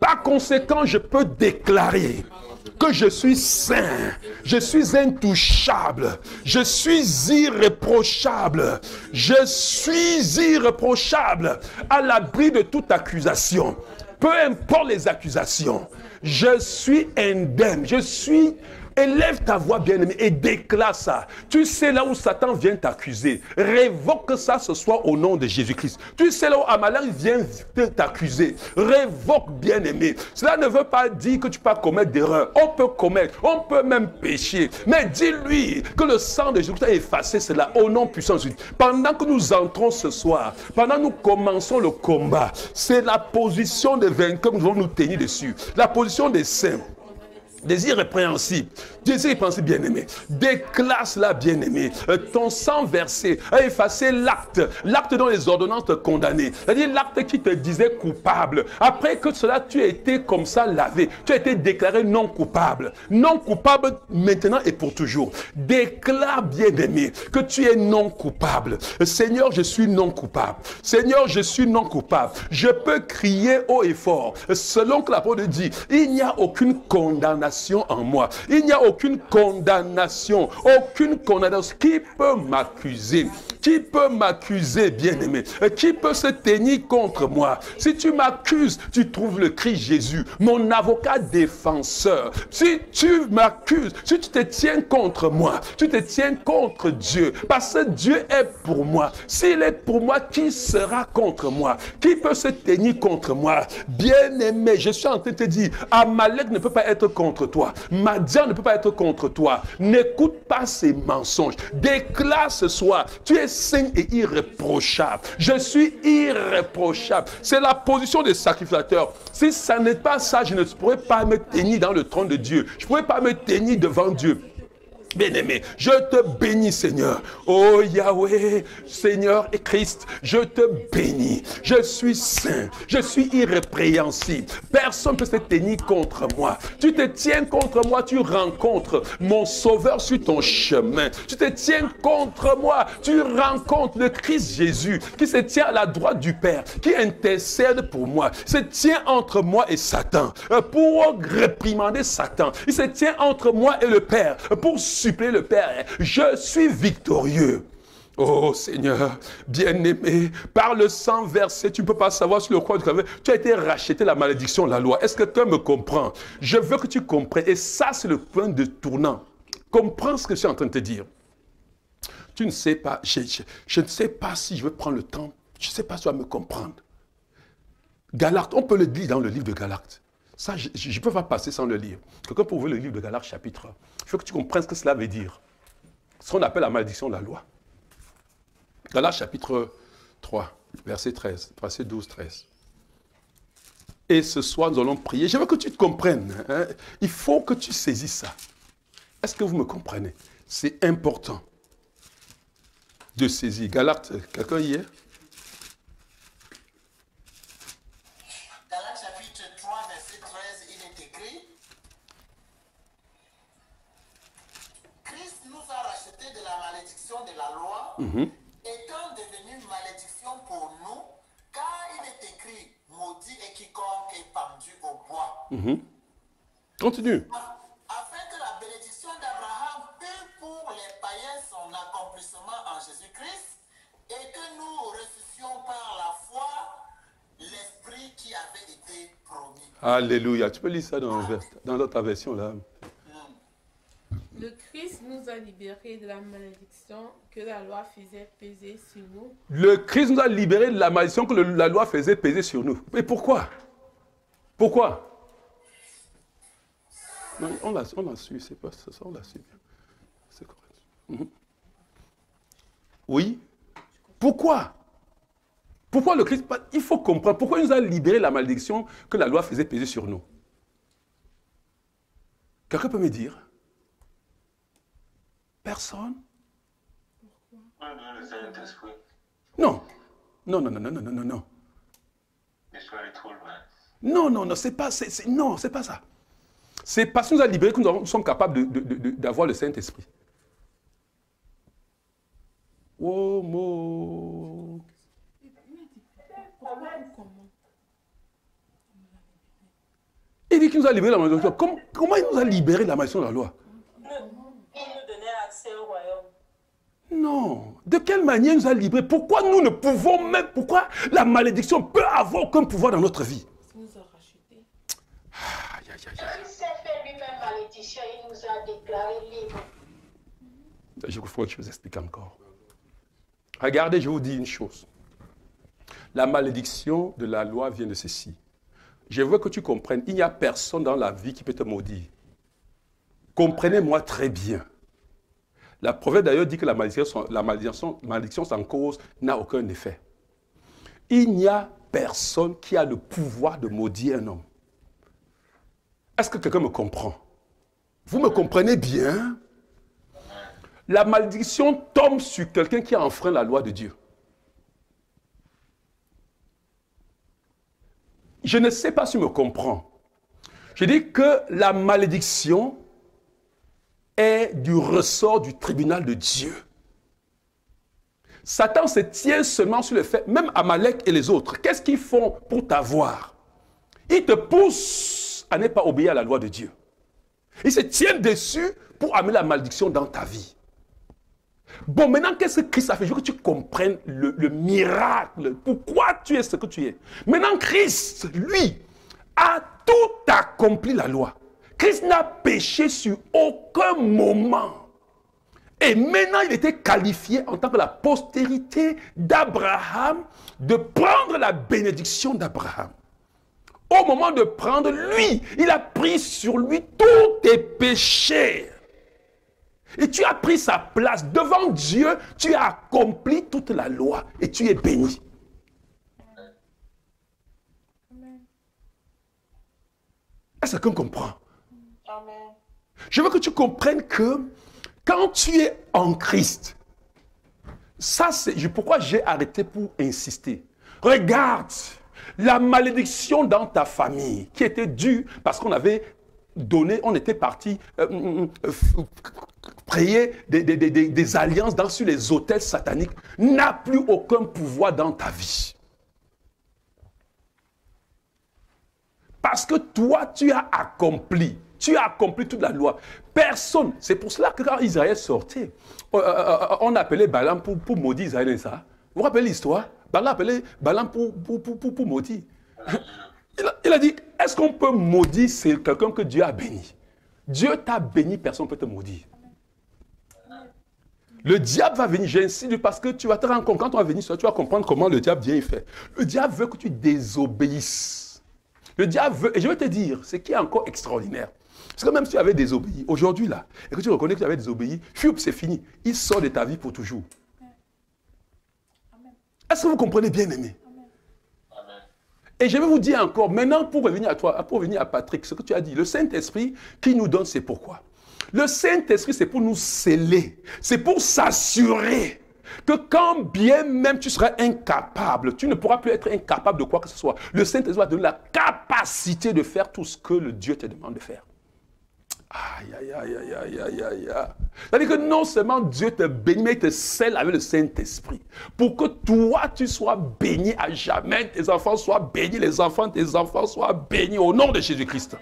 Par conséquent, je peux déclarer que je suis saint, je suis intouchable, je suis irréprochable, je suis irréprochable, à l'abri de toute accusation. Peu importe les accusations, Je suis indemne. Je suis... Élève ta voix, bien-aimé, et déclare ça. Tu sais là où Satan vient t'accuser. Révoque ça ce soir au nom de Jésus-Christ. Tu sais là où Amalek vient t'accuser. Révoque, bien-aimé. Cela ne veut pas dire que tu peux commettre d'erreurs. On peut commettre, on peut même pécher. Mais dis-lui que le sang de Jésus-Christ a effacé cela au nom puissant de Jésus. Pendant que nous entrons ce soir, pendant que nous commençons le combat, c'est la position de vainqueur que nous devons nous tenir dessus. La position des saints. Des irrépréhensibles, bien-aimé. Déclare cela, bien-aimé. Ton sang versé a effacé l'acte. L'acte dont les ordonnances te condamnaient. C'est-à-dire l'acte qui te disait coupable. Après que cela, tu as été comme ça lavé. Tu as été déclaré non coupable. Non coupable maintenant et pour toujours. Déclare, bien-aimé, que tu es non coupable. Seigneur, je suis non coupable. Seigneur, je suis non coupable. Je peux crier haut et fort. Selon que la parole dit, il n'y a aucune condamnation en moi. Il n'y a aucune condamnation. Aucune condamnation. Qui peut m'accuser? Qui peut m'accuser, bien-aimé? Qui peut se tenir contre moi? Si tu m'accuses, tu trouves le Christ Jésus, mon avocat défenseur. Si tu m'accuses, si tu te tiens contre moi, tu te tiens contre Dieu. Parce que Dieu est pour moi. S'il est pour moi, qui sera contre moi? Qui peut se tenir contre moi? Bien-aimé, je suis en train de te dire, Amalek ne peut pas être contre toi. Madian ne peut pas être contre toi. N'écoute pas ces mensonges. Déclare ce soir, tu es saint et irréprochable. Je suis irréprochable. C'est la position des sacrificateurs. Si ça n'est pas ça, je ne pourrais pas me tenir dans le trône de Dieu. Je ne pourrais pas me tenir devant Dieu. Bien-aimé, je te bénis, Seigneur. Oh Yahweh, Seigneur et Christ, je te bénis. Je suis saint, je suis irrépréhensible. Personne ne peut se tenir contre moi. Tu te tiens contre moi, tu rencontres mon Sauveur sur ton chemin. Tu te tiens contre moi, tu rencontres le Christ Jésus qui se tient à la droite du Père, qui intercède pour moi. Il se tient entre moi et Satan pour réprimander Satan. Il se tient entre moi et le Père pour suppléer le Père. Je suis victorieux. Oh Seigneur, bien-aimé, par le sang versé, tu ne peux pas savoir sur le croix du Calvaire, tu as été racheté la malédiction, la loi. Est-ce que quelqu'un me comprend? Je veux que tu comprennes. Et ça, c'est le point de tournant. Comprends ce que je suis en train de te dire. Tu ne sais pas, je ne sais pas si je vais prendre le temps, je ne sais pas si tu vas me comprendre. Galates, on peut le lire dans le livre de Galates. Ça, je ne peux pas passer sans le lire. Quelqu'un peut ouvrir le livre de Galates chapitre 1. Il faut que tu comprennes ce que cela veut dire. Ce qu'on appelle la malédiction de la loi. Galates chapitre 3, verset 13, verset 12, 13. Et ce soir, nous allons prier. Je veux que tu te comprennes. Hein. Il faut que tu saisisses ça. Est-ce que vous me comprenez? C'est important de saisir. Galates, quelqu'un y est? Étant devenu malédiction pour nous, car il est écrit, maudit est quiconque est pendu au bois. Continue. Afin que la bénédiction d'Abraham eût pour les païens son accomplissement en Jésus-Christ, et que nous ressuscions par la foi l'esprit qui avait été promis. Alléluia. Tu peux lire ça dans ta version là. Le Christ nous a libérés de la malédiction que la loi faisait peser sur nous. Le Christ nous a libérés de la malédiction que la loi faisait peser sur nous. Mais pourquoi? Pourquoi? Non, on l'a su, c'est pas ça, on l'a su bien. C'est correct. Oui. Pourquoi? Pourquoi le Christ? Il faut comprendre. Pourquoi il nous a libérés de la malédiction que la loi faisait peser sur nous? Quelqu'un peut me dire? Personne? Non. Non. Non, c'est pas, non, c'est pas ça. C'est parce qu'il nous a libérés que nous sommes capables d'avoir le Saint-Esprit. Oh, mo. Il dit qu'il nous a libérés de la malédiction. Comment il nous a libérés de la malédiction de la loi? Non. De quelle manière il nous a libérés? Pourquoi nous ne pouvons même... Pourquoi la malédiction peut avoir aucun pouvoir dans notre vie? Il nous a rachetés. Il s'est fait lui-même malédiction, il nous a déclaré libres. Je crois que je vous explique encore. Regardez, je vous dis une chose. La malédiction de la loi vient de ceci. Je veux que tu comprennes, il n'y a personne dans la vie qui peut te maudire. Comprenez-moi très bien. La proverbe d'ailleurs dit que la malédiction sans cause n'a aucun effet. Il n'y a personne qui a le pouvoir de maudire un homme. Est-ce que quelqu'un me comprend? Vous me comprenez bien? La malédiction tombe sur quelqu'un qui a enfreint la loi de Dieu. Je ne sais pas si tu me comprends. Je dis que la malédiction est du ressort du tribunal de Dieu. Satan se tient seulement sur le fait, même Amalek et les autres, qu'est-ce qu'ils font pour t'avoir? Ils te poussent à ne pas obéir à la loi de Dieu. Ils se tiennent dessus pour amener la malédiction dans ta vie. Bon, maintenant, qu'est-ce que Christ a fait? Je veux que tu comprennes le miracle. Pourquoi tu es ce que tu es. Maintenant, Christ, lui, a tout accompli la loi. Christ n'a péché sur aucun moment. Et maintenant, il était qualifié en tant que la postérité d'Abraham de prendre la bénédiction d'Abraham. Au moment de prendre, lui, il a pris sur lui tous tes péchés. Et tu as pris sa place devant Dieu, tu as accompli toute la loi et tu es béni. Est-ce qu'on comprend? Amen. Je veux que tu comprennes que quand tu es en Christ, ça c'est pourquoi j'ai arrêté pour insister. Regarde la malédiction dans ta famille qui était due parce qu'on avait donné, on était parti prier des alliances sur les autels sataniques, n'a plus aucun pouvoir dans ta vie. Parce que toi, tu as accompli toute la loi. Personne, c'est pour cela que quand Israël sortait, on appelait Balaam pour maudire Israël. Ça. Vous vous rappelez l'histoire? Balaam appelait Balaam pour maudire. Il a dit, est-ce qu'on peut maudire quelqu'un que Dieu a béni? Dieu t'a béni, personne ne peut te maudire. Le diable va venir, j'insiste, parce que tu vas te rendre compte, quand on va venir, tu vas comprendre comment le diable vient et fait. Le diable veut que tu désobéisses. Le diable veut, et je vais te dire, ce qui est encore extraordinaire, c'est que même si tu avais désobéi, aujourd'hui là, et que tu reconnais que tu avais désobéi, c'est fini. Il sort de ta vie pour toujours. Est-ce que vous comprenez bien, aimé? Et je vais vous dire encore, maintenant, pour revenir à toi, pour revenir à Patrick, ce que tu as dit, le Saint-Esprit qui nous donne, c'est pourquoi. Le Saint-Esprit, c'est pour nous sceller, c'est pour s'assurer que quand bien même tu seras incapable, tu ne pourras plus être incapable de quoi que ce soit. Le Saint-Esprit va te donner la capacité de faire tout ce que le Dieu te demande de faire. Aïe, aïe, aïe, aïe, aïe, aïe, aïe, aïe. C'est-à-dire que non seulement Dieu te bénit, mais il te scelle avec le Saint-Esprit. Pour que toi, tu sois béni à jamais, tes enfants soient bénis, les enfants de tes enfants soient bénis au nom de Jésus-Christ.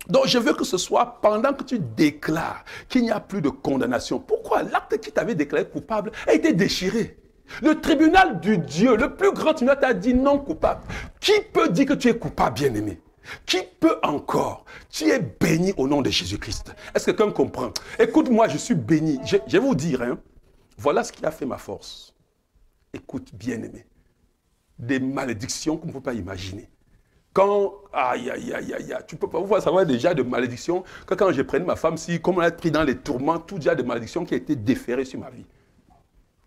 Donc je veux que ce soit pendant que tu déclares qu'il n'y a plus de condamnation. Pourquoi? L'acte qui t'avait déclaré coupable a été déchiré. Le tribunal du Dieu, le plus grand tribunal t'a dit non coupable. Qui peut dire que tu es coupable, bien-aimé? Qui peut encore? Tu es béni au nom de Jésus-Christ. Est-ce que quelqu'un comprend? Écoute-moi, je suis béni. Je vais vous dire, hein, voilà ce qui a fait ma force. Écoute, bien-aimé, des malédictions qu'on ne peut pas imaginer. Quand, aïe, aïe, aïe, aïe, tu peux pas vous savoir déjà de malédictions, que quand je prenais ma femme, si, comme on a pris dans les tourments, tout déjà de malédictions qui a été déférées sur ma vie.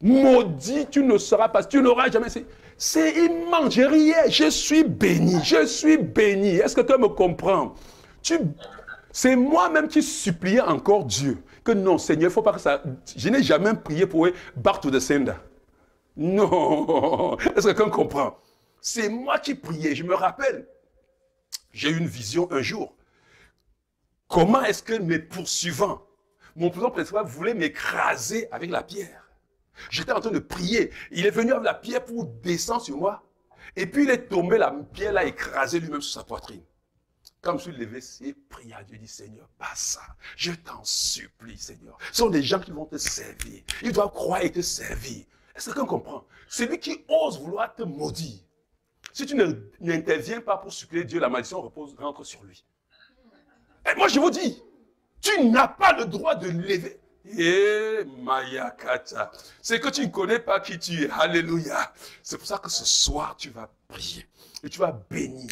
Maudit, tu ne seras pas, tu n'auras jamais. C'est immense, je riais, je suis béni, je suis béni. Est-ce que tu me comprends? C'est moi-même qui suppliais encore Dieu, que non, Seigneur, il ne faut pas que ça. Je n'ai jamais prié pour back to the sender. Non, est-ce que quelqu'un comprend? C'est moi qui priais, je me rappelle. J'ai eu une vision un jour. Comment est-ce que mes poursuivants, mon poursuivant principal voulait m'écraser avec la pierre? J'étais en train de prier. Il est venu avec la pierre pour descendre sur moi. Et puis il est tombé, la pierre l'a écrasé lui-même sur sa poitrine. Quand je me suis levé, c'est prier à Dieu, dit Seigneur, pas ça. Je t'en supplie, Seigneur. Ce sont des gens qui vont te servir. Ils doivent croire et te servir. Est-ce que quelqu'un comprend? Celui qui ose vouloir te maudire, Si tu n'interviens pas pour suppléer Dieu, la malédiction rentre sur lui. Et moi, je vous dis, tu n'as pas le droit de lever. Eh, Mayakata. C'est que tu ne connais pas qui tu es. Alléluia. C'est pour ça que ce soir, tu vas prier. Et tu vas bénir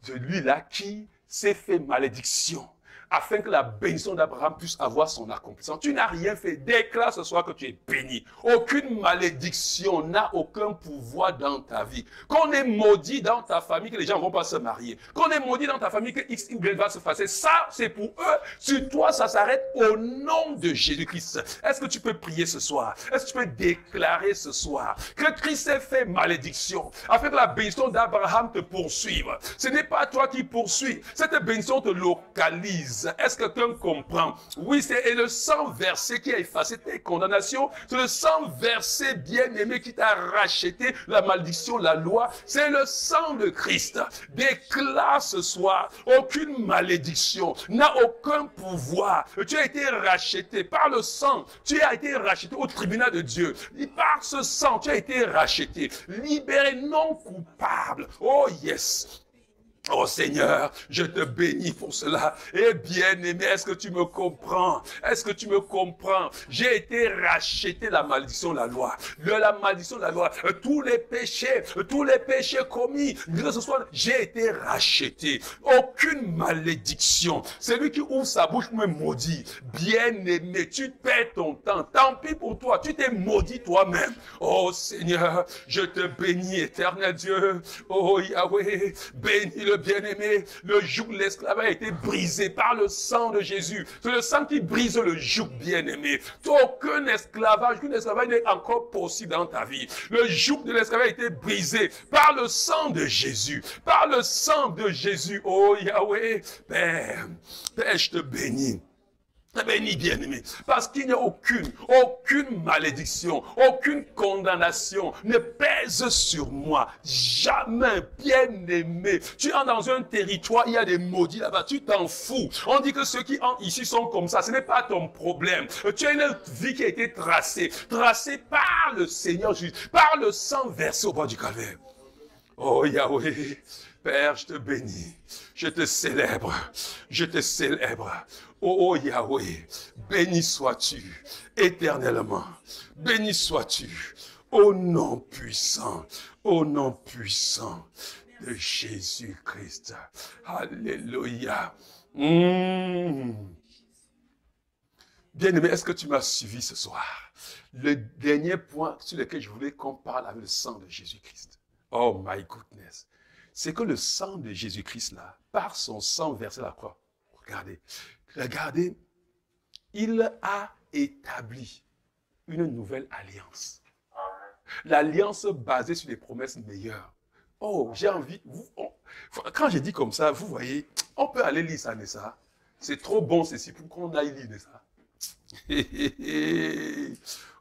celui-là qui s'est fait malédiction, afin que la bénédiction d'Abraham puisse avoir son accomplissement. Tu n'as rien fait. Déclare ce soir que tu es béni. Aucune malédiction n'a aucun pouvoir dans ta vie. Qu'on est maudit dans ta famille, que les gens ne vont pas se marier. Qu'on est maudit dans ta famille, que X, Y va se passer. Ça, c'est pour eux. Sur toi, ça s'arrête au nom de Jésus-Christ. Est-ce que tu peux prier ce soir? Est-ce que tu peux déclarer ce soir que Christ ait fait malédiction, afin que la bénédiction d'Abraham te poursuive? Ce n'est pas toi qui poursuis. Cette bénédiction te localise. Est-ce que quelqu'un comprend? Oui, c'est le sang versé qui a effacé tes condamnations. C'est le sang versé bien-aimé qui t'a racheté la malédiction, la loi. C'est le sang de Christ. Déclare ce soir, aucune malédiction n'a aucun pouvoir. Tu as été racheté par le sang. Tu as été racheté au tribunal de Dieu. Et par ce sang, tu as été racheté, libéré, non coupable. Oh yes! Oh Seigneur, je te bénis pour cela. Et bien-aimé, est-ce que tu me comprends? Est-ce que tu me comprends? J'ai été racheté la malédiction de la loi. La malédiction de la loi. Tous les péchés commis, que ce soit, j'ai été racheté. Aucune malédiction. Celui qui ouvre sa bouche me maudit. Bien-aimé, tu perds ton temps. Tant pis pour toi, tu t'es maudit toi-même. Oh Seigneur, je te bénis, éternel Dieu. Oh Yahweh, bénis le bien-aimé, le joug de l'esclavage a été brisé par le sang de Jésus. C'est le sang qui brise le joug, bien-aimé. Aucun esclavage n'est encore possible dans ta vie. Le joug de l'esclavage a été brisé par le sang de Jésus. Par le sang de Jésus. Oh Yahweh, Père, je te bénis. Béni, bien-aimé, parce qu'il n'y a aucune malédiction, aucune condamnation ne pèse sur moi. Jamais, bien-aimé. Tu entres dans un territoire, il y a des maudits là-bas, tu t'en fous. On dit que ceux qui entrent ici sont comme ça, ce n'est pas ton problème. Tu as une vie qui a été tracée par le Seigneur Jésus, par le sang versé au bord du calvaire. Oh Yahweh, Père, je te bénis, je te célèbre, Oh Yahweh, béni sois-tu éternellement. Béni sois-tu au nom puissant de Jésus-Christ. Alléluia. Bien-aimé, est-ce que tu m'as suivi ce soir? Le dernier point sur lequel je voulais qu'on parle avec le sang de Jésus-Christ. Oh my goodness. C'est que le sang de Jésus-Christ là, par son sang versé à la croix, regardez, il a établi une nouvelle alliance. L'alliance basée sur des promesses meilleures. Oh, j'ai envie, quand je dis comme ça, vous voyez, on peut aller lire ça, n'est-ce pas? C'est trop bon ceci pour qu'on aille lire, n'est-ce pas?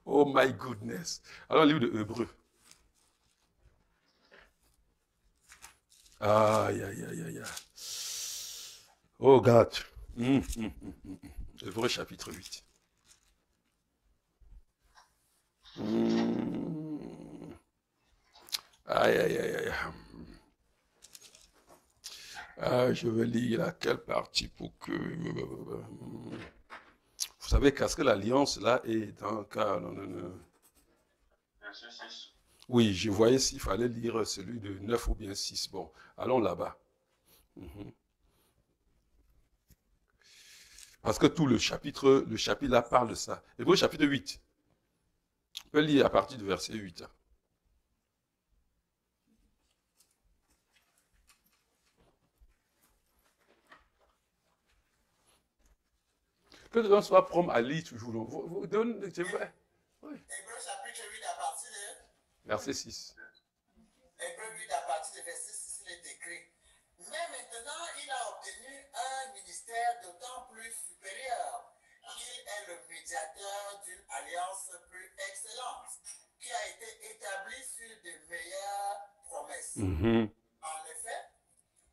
Oh my goodness. Alors, le livre de Hébreux. Aïe. Oh God. Hébreux chapitre 8. Aïe. Je vais lire laquelle partie pour que... Vous savez qu'est-ce que l'alliance là est dans... Verset 6. Oui, je voyais s'il fallait lire celui de 9 ou bien 6. Bon, allons là-bas. Parce que tout le chapitre là parle de ça. Hébreux chapitre 8. On peut lire à partir du verset 8. Que l'on soit prompt à lire toujours. Vous donnez, c'est vrai. Oui. Hébreux chapitre 8 à partir de... Verset 6. Hébreux 8 à partir de verset 6, il est écrit. Mais maintenant, il a obtenu un ministère d'autant plus supérieur qu'il est le médiateur d'une alliance plus excellente, qui a été établie sur de meilleures promesses. En effet,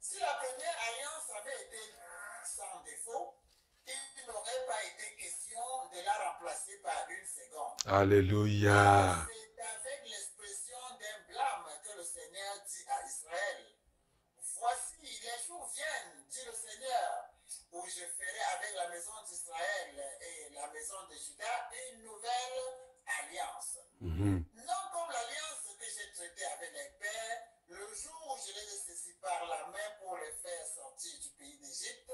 si la première alliance avait été sans défaut, il n'aurait pas été question de la remplacer par une seconde. Alléluia. C'est avec l'expression d'un blâme que le Seigneur dit à Israël dit le Seigneur, où je ferai avec la maison d'Israël et la maison de Juda une nouvelle alliance. Non comme l'alliance que j'ai traitée avec les pères, le jour où je les ai saisis par la main pour les faire sortir du pays d'Égypte,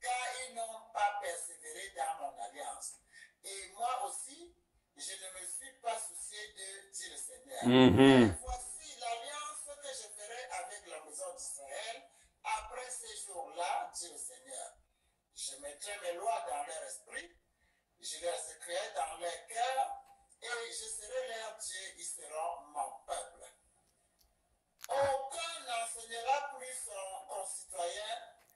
car ils n'ont pas persévéré dans mon alliance. Et moi aussi, je ne me suis pas soucié de, dit le Seigneur. Et voici l'alliance que je ferai avec la maison d'Israël après ces jours-là, dit le Seigneur. Je mettrai mes lois dans leur esprit, je les écrirai dans leur cœur, et je serai leur Dieu, ils seront mon peuple. Aucun n'enseignera plus son concitoyen,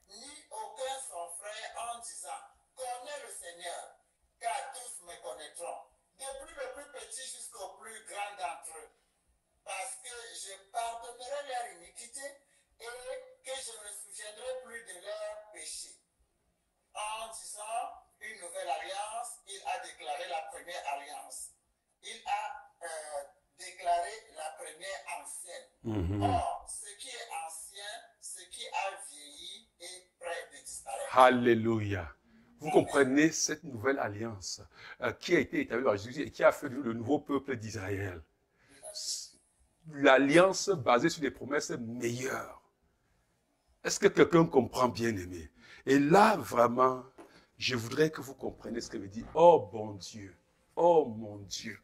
ni aucun son frère en disant, connais le Seigneur, car tous me connaîtront, depuis le plus petit jusqu'au plus grand d'entre eux, parce que je pardonnerai leur iniquité et que je ne me souviendrai plus de leurs péchés. En disant une nouvelle alliance, il a déclaré la première alliance. Il a déclaré la première ancienne. Or, ce qui est ancien, ce qui a vieilli est prêt de disparaître. Alléluia. Vous comprenez cette nouvelle alliance qui a été établie par Jésus et qui a fait le nouveau peuple d'Israël. L'alliance basée sur des promesses meilleures. Est-ce que quelqu'un comprend, bien aimé? Et là, vraiment, je voudrais que vous compreniez ce que veut dire. Oh bon Dieu, oh mon Dieu.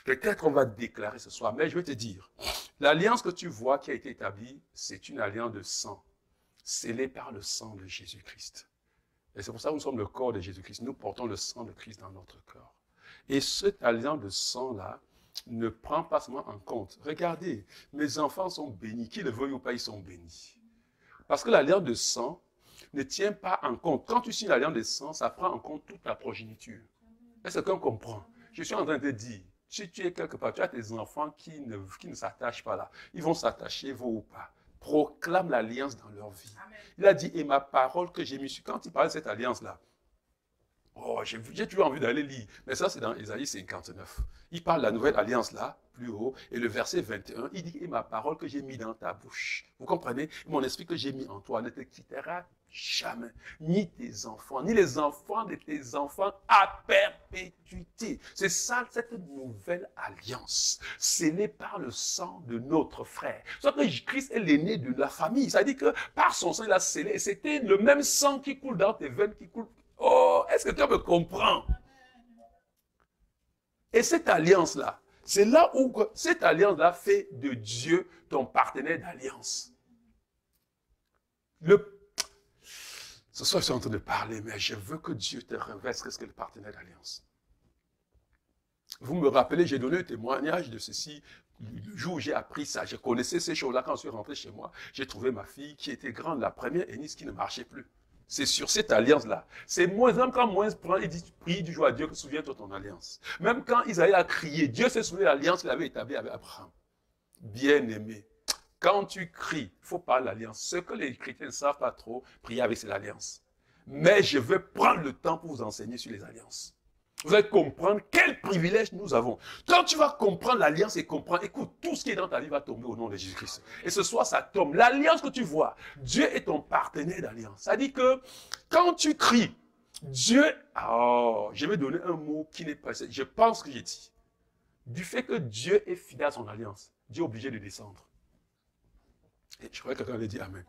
Peut-être on va déclarer ce soir, mais je vais te dire, l'alliance que tu vois qui a été établie, c'est une alliance de sang, scellée par le sang de Jésus-Christ. Et c'est pour ça que nous sommes le corps de Jésus-Christ. Nous portons le sang de Christ dans notre corps. Et cette alliance de sang-là ne prend pas seulement en compte. Regardez, mes enfants sont bénis. Qu'ils le veuillent ou pas, ils sont bénis. Parce que l'alliance de sang ne tient pas en compte. Quand tu signes l'alliance de sang, ça prend en compte toute la progéniture. Est-ce que quelqu'un comprend? Je suis en train de te dire, si tu es quelque part, tu as tes enfants qui ne s'attachent pas là. Ils vont s'attacher, vous ou pas. Proclame l'alliance dans leur vie. Amen. Il a dit, et ma parole que j'ai mis sur... Quand il parle de cette alliance-là, oh, j'ai toujours envie d'aller lire. Mais ça, c'est dans Ésaïe 59. Il parle de la nouvelle alliance-là, plus haut, et le verset 21, il dit, et ma parole que j'ai mis dans ta bouche. Vous comprenez? Mon esprit que j'ai mis en toi ne te quittera jamais. Ni tes enfants, ni les enfants de tes enfants à perpétuité. C'est ça, cette nouvelle alliance, scellée par le sang de notre frère. Soit que Christ est l'aîné de la famille. Ça dit que par son sang, il a scellé. Et c'était le même sang qui coule dans tes veines, qui coule. Oh, est-ce que tu me comprends? Et cette alliance-là, c'est là où cette alliance-là fait de Dieu ton partenaire d'alliance. Ce soir, je suis en train de parler, mais je veux que Dieu te reveste ce que le partenaire d'alliance. Vous me rappelez, j'ai donné un témoignage de ceci. Le jour où j'ai appris ça, je connaissais ces choses-là quand je suis rentré chez moi. J'ai trouvé ma fille qui était grande, la première Eunice qui ne marchait plus. C'est sur cette alliance-là. C'est même quand Moïse prend et dit, prie du jour à Dieu, que souviens-toi de ton alliance. Même quand Isaïe a crié, Dieu s'est souvenu de l'alliance qu'il avait établie avec Abraham. Bien-aimé, quand tu cries, il faut parler de l'alliance. Ce que les chrétiens ne savent pas trop, prier avec, c'est l'alliance. Mais je vais prendre le temps pour vous enseigner sur les alliances. Vous allez comprendre quel privilège nous avons. Quand tu vas comprendre l'alliance et comprendre, écoute, tout ce qui est dans ta vie va tomber au nom de Jésus-Christ. Et ce soir, ça tombe. L'alliance que tu vois, Dieu est ton partenaire d'alliance. Ça dit que quand tu cries, Dieu, oh, je vais donner un mot qui n'est pas, je pense que j'ai dit. Du fait que Dieu est fidèle à son alliance, Dieu est obligé de descendre. Et je crois que quelqu'un allait dire Amen.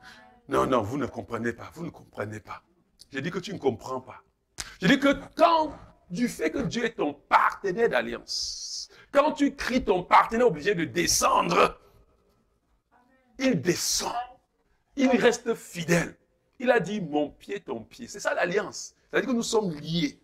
Non, non, vous ne comprenez pas, vous ne comprenez pas. J'ai dit que tu ne comprends pas. J'ai dit que quand, du fait que Dieu est ton partenaire d'alliance, quand tu cries, ton partenaire est obligé de descendre, il descend. Il reste fidèle. Il a dit mon pied, ton pied. C'est ça l'alliance. C'est-à-dire que nous sommes liés.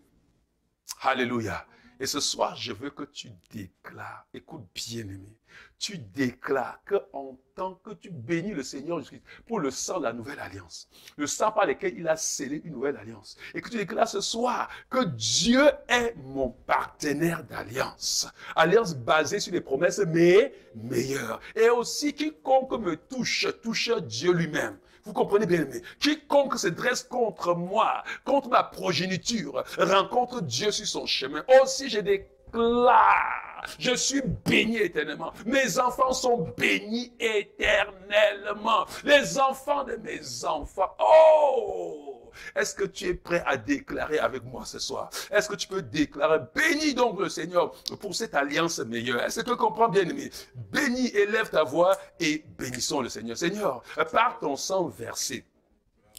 Alléluia. Et ce soir, je veux que tu déclares, écoute bien aimé, tu déclares qu'en tant que tu bénis le Seigneur Jésus-Christ pour le sang de la nouvelle alliance, le sang par lequel il a scellé une nouvelle alliance, et que tu déclares ce soir que Dieu est mon partenaire d'alliance, alliance basée sur des promesses mais meilleures, et aussi quiconque me touche Dieu lui-même. Vous comprenez bien aimé, quiconque se dresse contre moi, contre ma progéniture, rencontre Dieu sur son chemin. Aussi je déclare Je suis béni éternellement. Mes enfants sont bénis éternellement. Les enfants de mes enfants. Oh! Est-ce que tu es prêt à déclarer avec moi ce soir? Est-ce que tu peux déclarer, bénis donc le Seigneur pour cette alliance meilleure? Est-ce que tu comprends, bien-aimé? Bénis, élève ta voix et bénissons le Seigneur. Seigneur, par ton sang versé,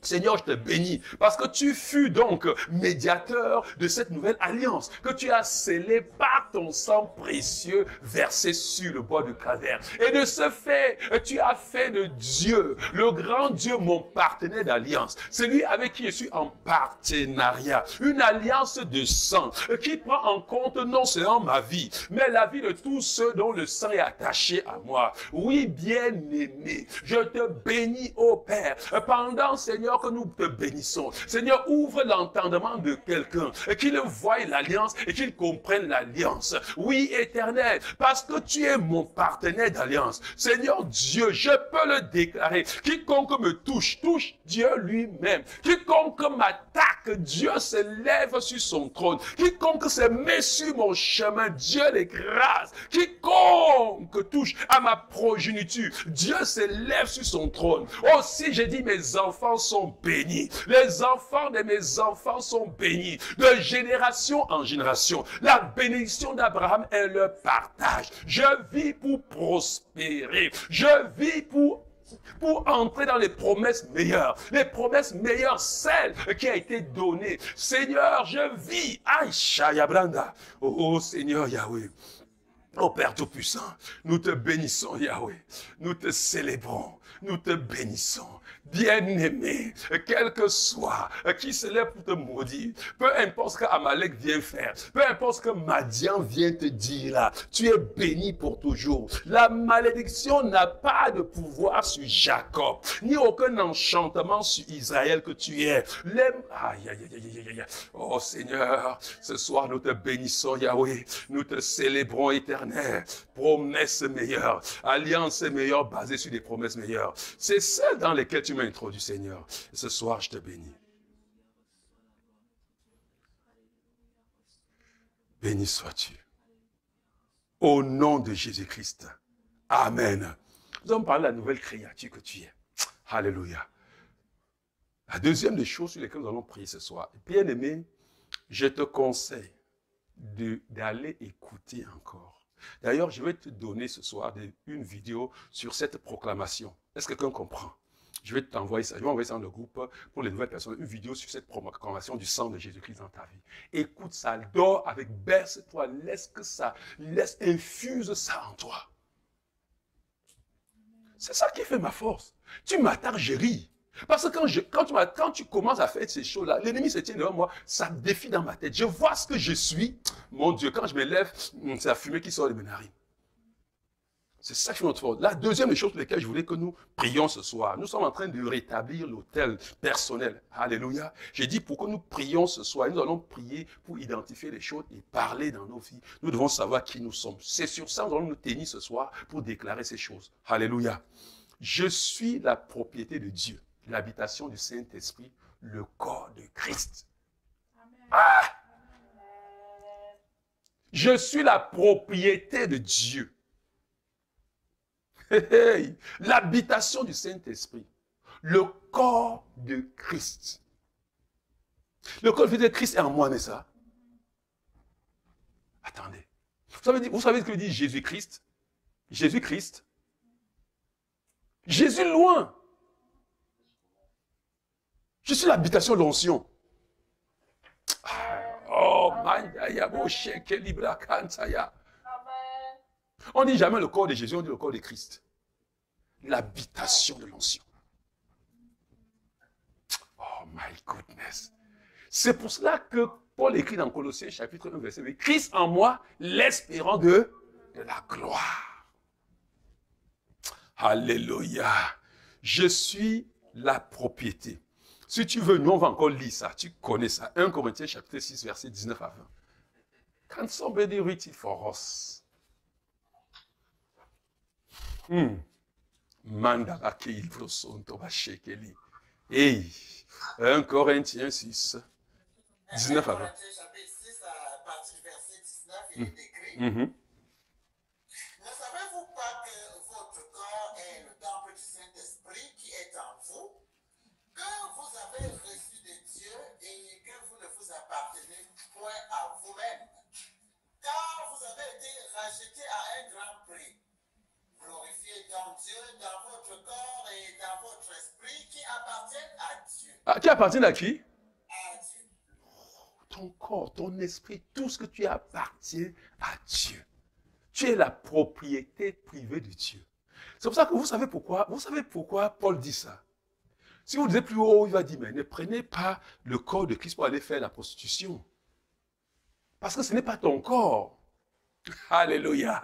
Seigneur, je te bénis parce que tu fus donc médiateur de cette nouvelle alliance que tu as scellée par ton sang précieux versé sur le bois de Calvaire. Et de ce fait, tu as fait de Dieu, le grand Dieu, mon partenaire d'alliance. Celui avec qui je suis en partenariat. Une alliance de sang qui prend en compte non seulement ma vie, mais la vie de tous ceux dont le sang est attaché à moi. Oui, bien-aimé, je te bénis, ô Père, pendant, Seigneur, que nous te bénissons. Seigneur, ouvre l'entendement de quelqu'un, qu'il voie l'alliance et qu'il comprenne l'alliance. Oui, Éternel, parce que tu es mon partenaire d'alliance. Seigneur Dieu, je peux le déclarer. Quiconque me touche, touche Dieu lui-même. Quiconque m'attaque, Dieu se lève sur son trône. Quiconque se met sur mon chemin, Dieu l'écrase. Quiconque touche à ma progéniture, Dieu se lève sur son trône. Aussi, j'ai dit, mes enfants sont bénis. Les enfants de mes enfants sont bénis. De génération en génération. La bénédiction d'Abraham est le partage. Je vis pour prospérer. Je vis pour entrer dans les promesses meilleures. Les promesses meilleures, celles qui ont été données. Seigneur, je vis. Aïcha Yabranda. Oh Seigneur Yahweh. Oh Père Tout-Puissant, nous te bénissons Yahweh. Nous te célébrons. Nous te bénissons. Bien-aimé, quel que soit qui se lève pour te maudire, peu importe ce qu'Amalek vient faire, peu importe ce que Madian vient te dire là, tu es béni pour toujours. La malédiction n'a pas de pouvoir sur Jacob, ni aucun enchantement sur Israël que tu es. Aïe, aïe, aïe, aïe, aïe. Oh Seigneur, ce soir nous te bénissons Yahweh, nous te célébrons éternel. Promesses meilleures, alliances meilleures basées sur des promesses meilleures. C'est celles dans lesquelles tu m'as introduit, Seigneur. Et ce soir, je te bénis. Béni sois-tu. Au nom de Jésus-Christ. Amen. Nous allons parler de la nouvelle créature que tu es. Alléluia. La deuxième des choses sur lesquelles nous allons prier ce soir. Bien-aimé, je te conseille d'aller écouter encore. D'ailleurs, je vais te donner ce soir une vidéo sur cette proclamation. Est-ce que quelqu'un comprend? Je vais t'envoyer ça. Je vais envoyer ça dans le groupe pour les nouvelles personnes. Une vidéo sur cette proclamation du sang de Jésus-Christ dans ta vie. Écoute ça, dors avec, berce-toi, infuse ça en toi. C'est ça qui fait ma force. Tu m'attaques, je ris. Parce que quand tu commences à faire ces choses-là, l'ennemi se tient devant moi, ça défie dans ma tête. Je vois ce que je suis. Mon Dieu, quand je me lève, c'est la fumée qui sort de mes narines. C'est ça qui fait notre force. La deuxième chose pour laquelle je voulais que nous prions ce soir, nous sommes en train de rétablir l'autel personnel. Alléluia. J'ai dit pour que nous prions ce soir, nous allons prier pour identifier les choses et parler dans nos vies. Nous devons savoir qui nous sommes. C'est sur ça que nous allons nous tenir ce soir pour déclarer ces choses. Alléluia. Je suis la propriété de Dieu, l'habitation du Saint-Esprit, le corps de Christ. Ah! Je suis la propriété de Dieu. L'habitation du Saint-Esprit, le corps de Christ. Le corps de Christ est en moi, n'est-ce pas? Attendez. Vous savez ce que dit Jésus-Christ? Jésus-Christ. Jésus loin. Je suis l'habitation de l'onction. Oh, on ne dit jamais le corps de Jésus, on dit le corps de Christ. L'habitation de l'onction. Oh my goodness. C'est pour cela que Paul écrit dans Colossiens chapitre 1 verset 8, Christ en moi, l'espérant de la gloire. Alléluia. Je suis la propriété. Si tu veux, nous on va encore lire ça. Tu connais ça. 1 Corinthiens chapitre 6 verset 19 à 20. Can somebody read it for us? Mandabake ilvro sonto bashekeli. Hey, 1 Corinthiens 6, 19 à 20. Chapitre 6, à partir du verset 19, il est écrit Ah, qui appartient à qui? Ton corps, ton esprit, tout ce que tu appartient à Dieu. Tu es la propriété privée de Dieu. C'est pour ça que vous savez pourquoi Paul dit ça. Si vous disiez plus haut, il va dire, mais ne prenez pas le corps de Christ pour aller faire la prostitution. Parce que ce n'est pas ton corps. Alléluia.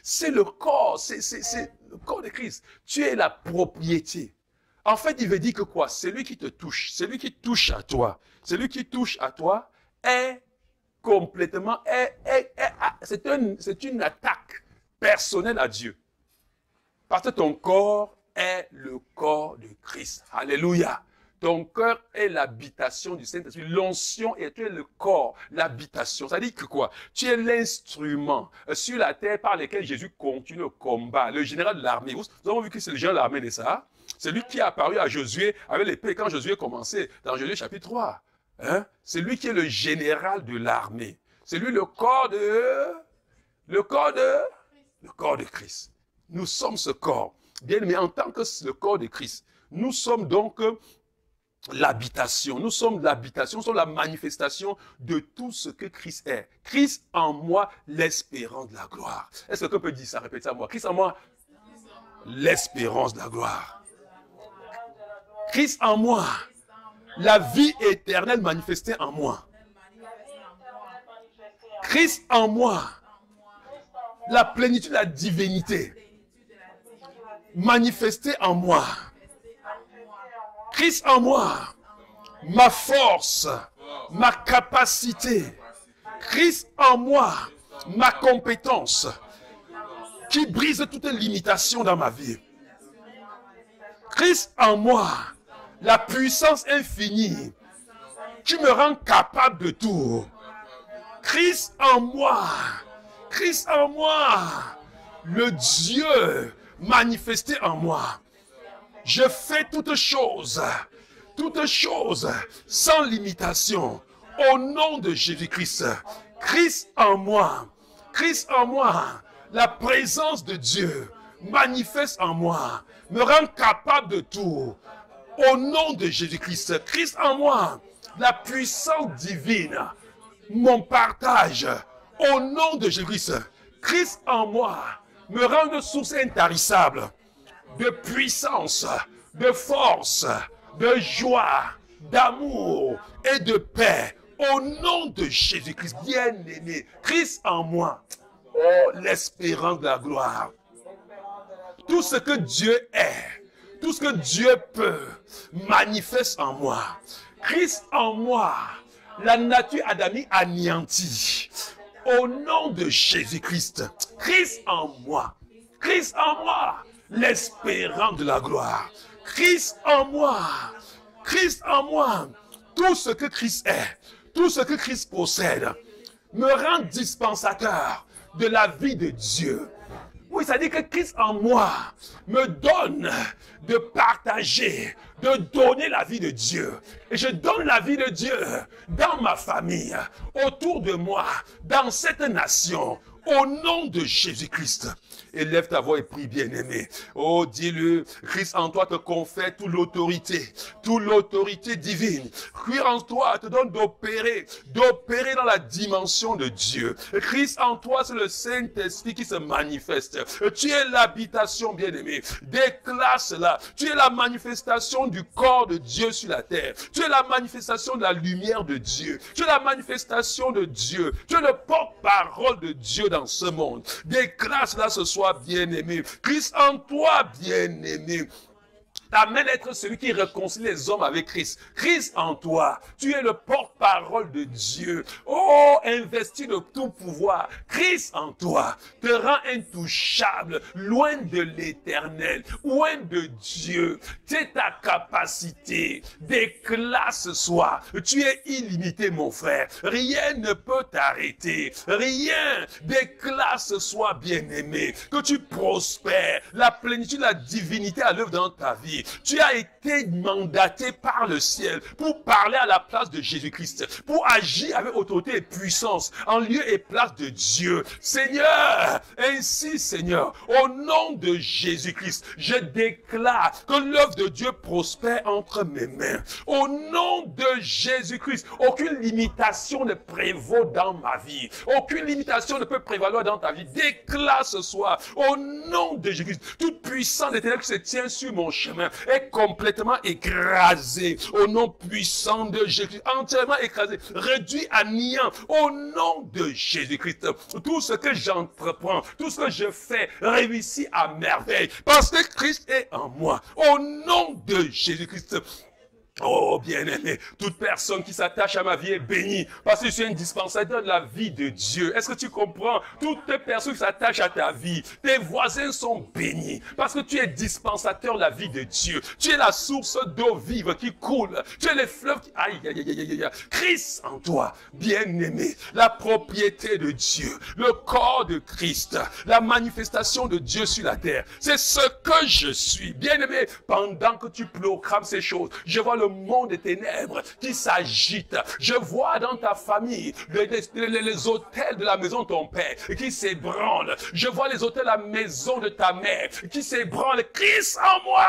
C'est le corps, c'est le corps de Christ. Tu es la propriété. En fait, il veut dire que quoi? Celui qui te touche, celui qui touche à toi, celui qui touche à toi est complètement, c'est une attaque personnelle à Dieu. Parce que ton corps est le corps de Christ. Alléluia. Ton cœur est l'habitation du Saint-Esprit. L'onction et tu es le corps, l'habitation. Ça dit que quoi? Tu es l'instrument sur la terre par lequel Jésus continue le combat. Le général de l'armée. Nous avons vu que c'est le général de l'armée de ça. C'est lui qui est apparu à Josué avec l'épée quand Josué commençait dans Josué chapitre 3. Hein? C'est lui qui est le général de l'armée. C'est lui le corps de Christ. Nous sommes ce corps. Bien, mais en tant que le corps de Christ, nous sommes donc l'habitation. Nous sommes l'habitation, nous sommes la manifestation de tout ce que Christ est. Christ en moi, l'espérance de la gloire. Est-ce que quelqu'un peut dire ça? Répétez ça à moi. Christ en moi, l'espérance de la gloire. Christ en moi, la vie éternelle manifestée en moi. Christ en moi, la plénitude de la divinité manifestée en moi. Christ en moi, ma force, ma capacité. Christ en moi, ma compétence qui brise toute limitation dans ma vie. Christ en moi, la puissance infinie qui me rend capable de tout. Christ en moi, le Dieu manifesté en moi. Je fais toutes choses sans limitation au nom de Jésus-Christ. Christ en moi, la présence de Dieu manifeste en moi, me rend capable de tout. Au nom de Jésus-Christ, Christ en moi, la puissance divine, mon partage. Au nom de Jésus-Christ, Christ en moi, me rend une source intarissable de puissance, de force, de joie, d'amour et de paix. Au nom de Jésus-Christ, bien-aimé, Christ en moi, oh, l'espérance de la gloire. Tout ce que Dieu est, tout ce que Dieu peut, manifeste en moi. Christ en moi, la nature adamique anéantie. Au nom de Jésus-Christ, Christ en moi, l'espérance de la gloire. Christ en moi, tout ce que Christ est, tout ce que Christ possède, me rend dispensateur de la vie de Dieu. Oui, ça dit que Christ en moi me donne de partager, de donner la vie de Dieu. Et je donne la vie de Dieu dans ma famille, autour de moi, dans cette nation, au nom de Jésus-Christ. Élève ta voix et prie, bien-aimé. Oh, dis-le, Christ en toi te confère toute l'autorité divine. Christ en toi te donne d'opérer dans la dimension de Dieu. Christ en toi, c'est le Saint-Esprit qui se manifeste. Tu es l'habitation, bien-aimé. Déclare cela. Tu es la manifestation du corps de Dieu sur la terre. Tu es la manifestation de la lumière de Dieu. Tu es la manifestation de Dieu. Tu es le porte-parole de Dieu dans ce monde. Déclare cela ce soir, bien-aimé. Christ en toi, bien-aimé, t'amène à être celui qui réconcilie les hommes avec Christ. Christ en toi, tu es le porte-parole de Dieu. Oh, investi de tout pouvoir. Christ en toi te rend intouchable, loin de l'éternel, loin de Dieu. C'est ta capacité. Déclare ce soir, tu es illimité, mon frère. Rien ne peut t'arrêter. Rien. Déclare ce soir, bien-aimé, que tu prospères. La plénitude, la divinité à l'œuvre dans ta vie. vie. Tu as été mandaté par le ciel pour parler à la place de Jésus-Christ, pour agir avec autorité et puissance en lieu et place de Dieu. Seigneur, ainsi Seigneur, au nom de Jésus-Christ, je déclare que l'œuvre de Dieu prospère entre mes mains. Au nom de Jésus-Christ, aucune limitation ne prévaut dans ma vie. Aucune limitation ne peut prévaloir dans ta vie. Déclare ce soir, au nom de Jésus-Christ, toute puissance des ténèbres qui se tient sur mon chemin est complètement écrasée. Au nom puissant de Jésus, entièrement écrasée, réduit à néant. Au nom de Jésus-Christ, tout ce que j'entreprends, tout ce que je fais réussit à merveille. Parce que Christ est en moi. Au nom de Jésus-Christ. Oh bien-aimé, toute personne qui s'attache à ma vie est bénie parce que je suis un dispensateur de la vie de Dieu. Est-ce que tu comprends? Toute personne qui s'attache à ta vie, tes voisins sont bénis parce que tu es dispensateur de la vie de Dieu. Tu es la source d'eau vive qui coule. Tu es les fleuves qui... Aïe, aïe, aïe, aïe, aïe. Christ en toi, bien-aimé, la propriété de Dieu, le corps de Christ, la manifestation de Dieu sur la terre. C'est ce que je suis. Bien-aimé, pendant que tu proclames ces choses, je vois le monde des ténèbres qui s'agite. Je vois dans ta famille les hôtels de la maison de ton père qui s'ébranlent. Je vois les hôtels de la maison de ta mère qui s'ébranlent. Christ en moi,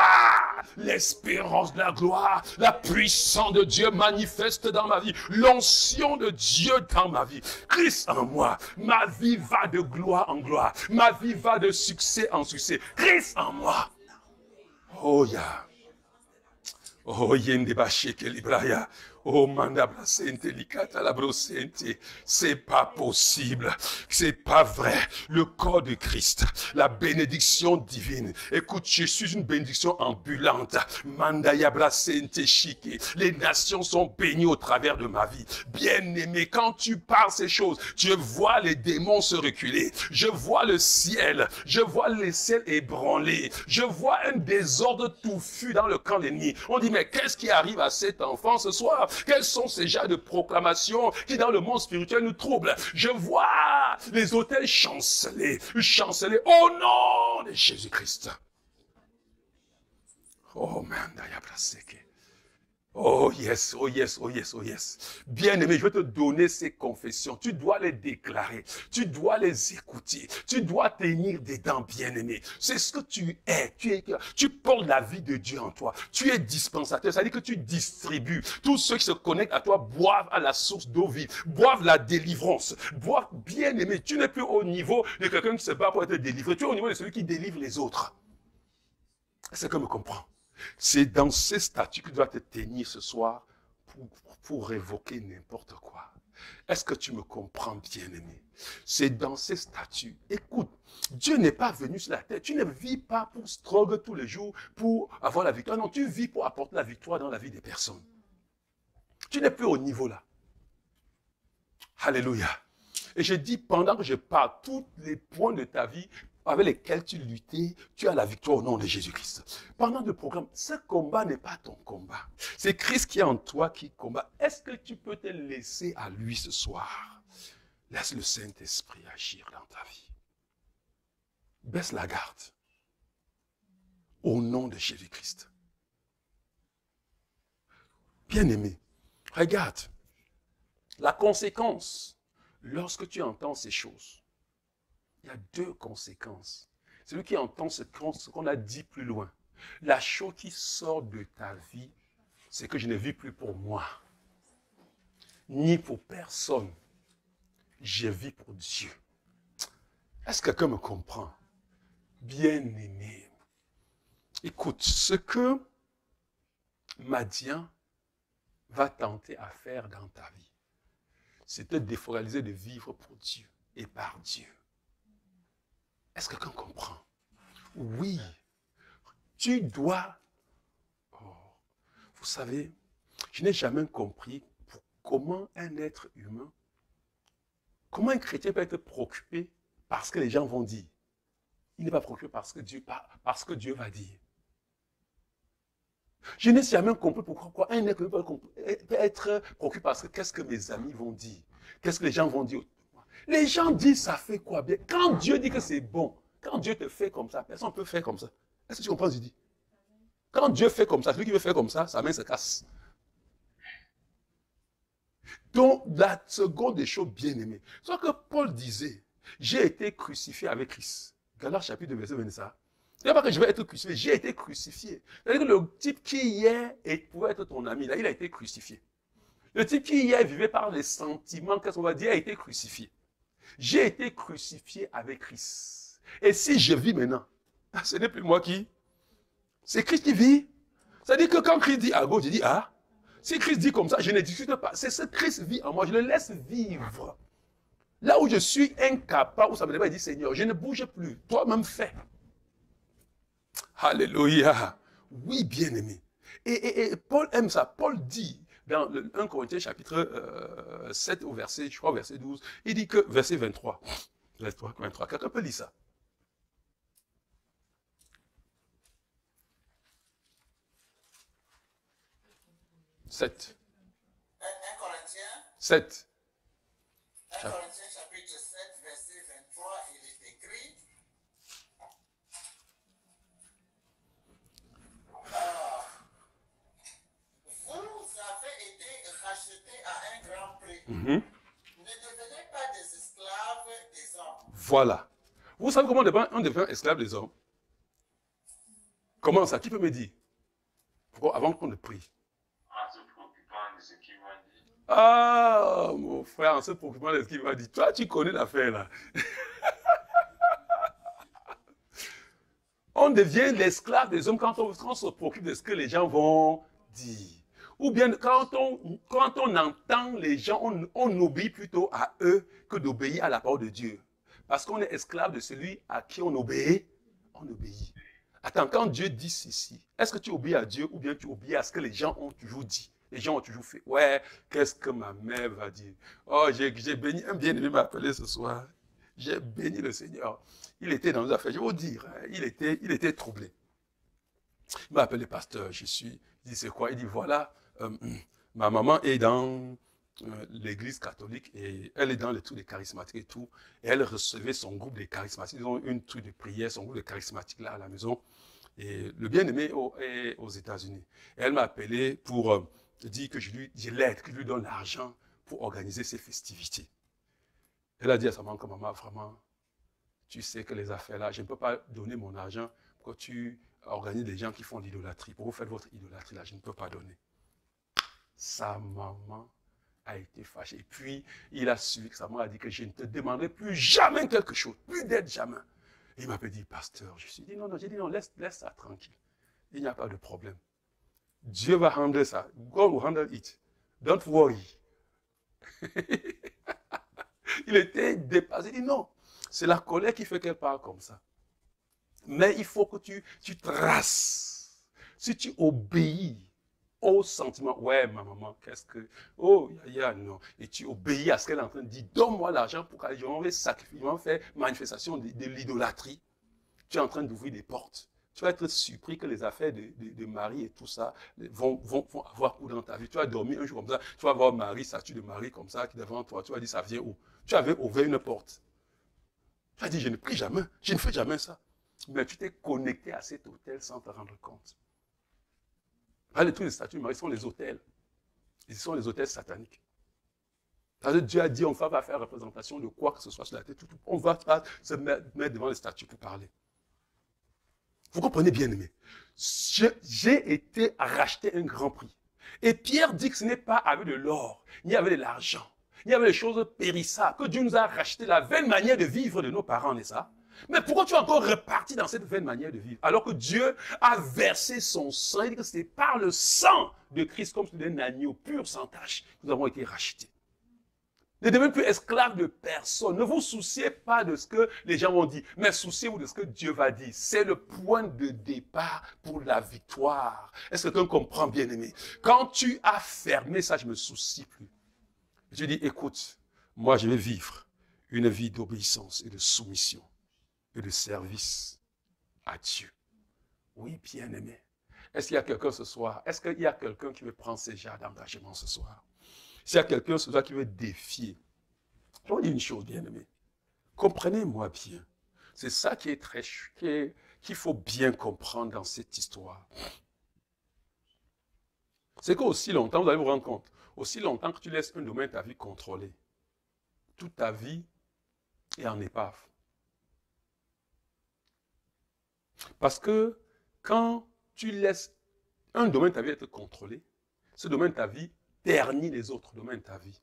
l'espérance de la gloire, la puissance de Dieu manifeste dans ma vie, l'onction de Dieu dans ma vie. Christ en moi, ma vie va de gloire en gloire, ma vie va de succès en succès. Christ en moi. Oh yeah. Oh, yende basheke libraya. Oh, mandabla sente likata la brosente. C'est pas possible. C'est pas vrai. Le corps de Christ, la bénédiction divine. Écoute, je suis une bénédiction ambulante. Mandaya brasente shike. Les nations sont bénies au travers de ma vie. Bien-aimé, quand tu parles ces choses, je vois les démons se reculer. Je vois le ciel. Je vois les ciels ébranlés. Je vois un désordre touffu dans le camp de l'ennemi. On dit, mais qu'est-ce qui arrive à cet enfant ce soir? Quels sont ces genres de proclamations qui dans le monde spirituel nous troublent? Je vois les autels chancelés au nom de Jésus-Christ. Oh man, oh yes, oh yes, oh yes, oh yes. Bien-aimé, je vais te donner ces confessions. Tu dois les déclarer. Tu dois les écouter. Tu dois tenir dedans, bien-aimé. C'est ce que tu es. Tu portes la vie de Dieu en toi. Tu es dispensateur. C'est-à-dire que tu distribues. Tous ceux qui se connectent à toi boivent à la source d'eau vive. Boivent la délivrance. Boivent, bien-aimé. Tu n'es plus au niveau de quelqu'un qui se bat pour être délivré. Tu es au niveau de celui qui délivre les autres. Est-ce que tu me comprends? C'est dans ces statuts que tu dois te tenir ce soir pour révoquer n'importe quoi. Est-ce que tu me comprends, bien-aimé? C'est dans ces statuts. Écoute, Dieu n'est pas venu sur la terre. Tu ne vis pas pour struggle tous les jours, pour avoir la victoire. Non, tu vis pour apporter la victoire dans la vie des personnes. Tu n'es plus au niveau là. Alléluia. Et je dis, pendant que je parle, tous les points de ta vie avec lesquels tu luttais, tu as la victoire au nom de Jésus-Christ. Pendant le programme, ce combat n'est pas ton combat. C'est Christ qui est en toi qui combat. Est-ce que tu peux te laisser à lui ce soir? Laisse le Saint-Esprit agir dans ta vie. Baisse la garde. Au nom de Jésus-Christ. Bien-aimé, regarde. La conséquence, lorsque tu entends ces choses, il y a deux conséquences. Celui qui entend ce qu'on a dit plus loin. La chose qui sort de ta vie, c'est que je ne vis plus pour moi, ni pour personne. Je vis pour Dieu. Est-ce que quelqu'un me comprend? Bien-aimé. Écoute, ce que Madian va tenter à faire dans ta vie, c'est te défocaliser de vivre pour Dieu et par Dieu. Est-ce que quelqu'un comprend? Oui. Tu dois... Oh, vous savez, je n'ai jamais compris comment un être humain, comment un chrétien peut être préoccupé parce que les gens vont dire. Il n'est pas préoccupé parce que Dieu va dire. Je n'ai jamais compris pourquoi un être humain peut être préoccupé parce que qu'est-ce que mes amis vont dire? Qu'est-ce que les gens vont dire? Les gens disent ça fait quoi bien? Quand Dieu dit que c'est bon, quand Dieu te fait comme ça, personne ne peut faire comme ça. Est-ce que tu comprends ce que je dis? Quand Dieu fait comme ça, celui qui veut faire comme ça, sa main se casse. Donc, la seconde des choses bien aimées, c'est que Paul disait, j'ai été crucifié avec Christ. Galates chapitre 2, verset 25. Ce n'est pas que je vais être crucifié, j'ai été crucifié. C'est-à-dire que le type qui hier pouvait être ton ami, là, il a été crucifié. Le type qui hier vivait par les sentiments, qu'est-ce qu'on va dire, a été crucifié. J'ai été crucifié avec Christ. Et si je vis maintenant, ce n'est plus moi qui. C'est Christ qui vit. C'est-à-dire que quand Christ dit à gauche, je dis ah. Si Christ dit comme ça, je ne discute pas. C'est ce Christ vit en moi, je le laisse vivre. Là où je suis incapable, où ça me débat, il dit Seigneur, je ne bouge plus. Toi-même fais. Alléluia. Oui, bien-aimé. Et Paul aime ça. Paul dit, dans le 1 Corinthiens chapitre 7 au verset, je crois, verset 12, il dit que, verset 23, quelqu'un peut lire ça. « 7. 1 Corinthiens 7. 1 Corinthiens chapitre 7, verset 23, il est écrit vous avez été rachetés à un grand prix. Ne devenez pas des esclaves des hommes. Voilà. Vous savez comment on devient esclave des hommes? Comment ça? Qui peut me dire? Pourquoi? Avant qu'on ne prie. En se préoccupant de ce qu'il m'a dit. Ah, mon frère, en se préoccupant de ce qu'il m'a dit. Toi, tu connais l'affaire là. On devient l'esclave des hommes quand on se préoccupe de ce que les gens vont dire. Ou bien quand on entend les gens, on obéit plutôt à eux que d'obéir à la parole de Dieu. Parce qu'on est esclave de celui à qui on obéit. On obéit. Attends, quand Dieu dit ceci, est-ce que tu obéis à Dieu ou bien tu obéis à ce que les gens ont toujours dit? Les gens ont toujours fait. Ouais, qu'est-ce que ma mère va dire? Oh, j'ai béni, un bien-aimé m'a appelé ce soir. J'ai béni le Seigneur. Il était dans nos affaires. Je vais vous dire, hein, il était troublé. Il m'a appelé pasteur. Il dit, c'est quoi? Il dit, voilà, ma maman est dans l'église catholique et elle est dans les trucs des charismatiques et tout. Et elle recevait son groupe des charismatiques. Ils ont une truc de prière, son groupe de charismatiques là à la maison. Et le bien-aimé est aux États-Unis. Et elle m'a appelé pour dire que je l'aide, que je lui donne l'argent pour organiser ses festivités. Elle a dit à sa maman, maman, vraiment, tu sais que les affaires là, je ne peux pas donner mon argent pour que tu organises des gens qui font l'idolâtrie. Pour vous faire votre idolâtrie là, je ne peux pas donner. Sa maman a été fâchée. Et puis, il a su que sa maman a dit que je ne te demanderai plus jamais quelque chose, plus d'aide jamais. Et il m'a dit, pasteur, je suis dit, non, j'ai dit, non, laisse ça tranquille. Il n'y a pas de problème. Dieu va handler ça. God will handle it. Don't worry. Il était dépassé. Il dit, non, c'est la colère qui fait qu'elle parle comme ça. Mais il faut que tu traces. Si tu obéis au sentiment, ouais, ma maman, qu'est-ce que, oh, non. Et tu obéis à ce qu'elle est en train de dire, donne-moi l'argent pour qu'elle sacrifie, faire manifestation de l'idolâtrie. Tu es en train d'ouvrir des portes. Tu vas être surpris que les affaires de Marie et tout ça vont avoir cours dans ta vie. Tu vas dormir un jour comme ça, tu vas voir Marie, statue de Marie comme ça, qui est devant toi. Tu vas dire, ça vient où? Tu avais ouvert une porte. Tu as dit, je ne prie jamais, je ne fais jamais ça. Mais tu t'es connecté à cet hôtel sans te rendre compte. Les trucs de statues de Marie sont les hôtels. Ils sont les hôtels sataniques. Dieu a dit, on va faire représentation de quoi que ce soit sur la tête. On va pas se mettre devant les statues pour parler. Vous comprenez bien, aimé. J'ai été racheté un grand prix. Et Pierre dit que ce n'est pas avec de l'or, ni avec de l'argent, ni avec des choses périssables, que Dieu nous a racheté la vaine manière de vivre de nos parents, n'est-ce pas? Mais pourquoi tu es encore reparti dans cette vaine manière de vivre? Alors que Dieu a versé son sang, il dit que c'est par le sang de Christ, comme celui d'un agneau pur sans tache, que nous avons été rachetés. Ne devenez plus esclaves de personne. Ne vous souciez pas de ce que les gens vont dire, mais souciez-vous de ce que Dieu va dire. C'est le point de départ pour la victoire. Est-ce que quelqu'un comprend, bien aimé? Quand tu as fermé ça, je ne me soucie plus. Je dis, écoute, moi je vais vivre une vie d'obéissance et de soumission et de service à Dieu. Oui, bien aimé. Est-ce qu'il y a quelqu'un ce soir? Est-ce qu'il y a quelqu'un qui veut prendre ces genres d'engagement ce soir? S'il y a quelqu'un ce soir qui veut défier, je vais vous dire une chose, bien aimé. Comprenez-moi bien. C'est ça qui est qu'il faut bien comprendre dans cette histoire. C'est qu'aussi longtemps, vous allez vous rendre compte, aussi longtemps que tu laisses un domaine de ta vie contrôlé, toute ta vie est en épave. Parce que quand tu laisses un domaine de ta vie être contrôlé, ce domaine de ta vie ternit les autres domaines de ta vie.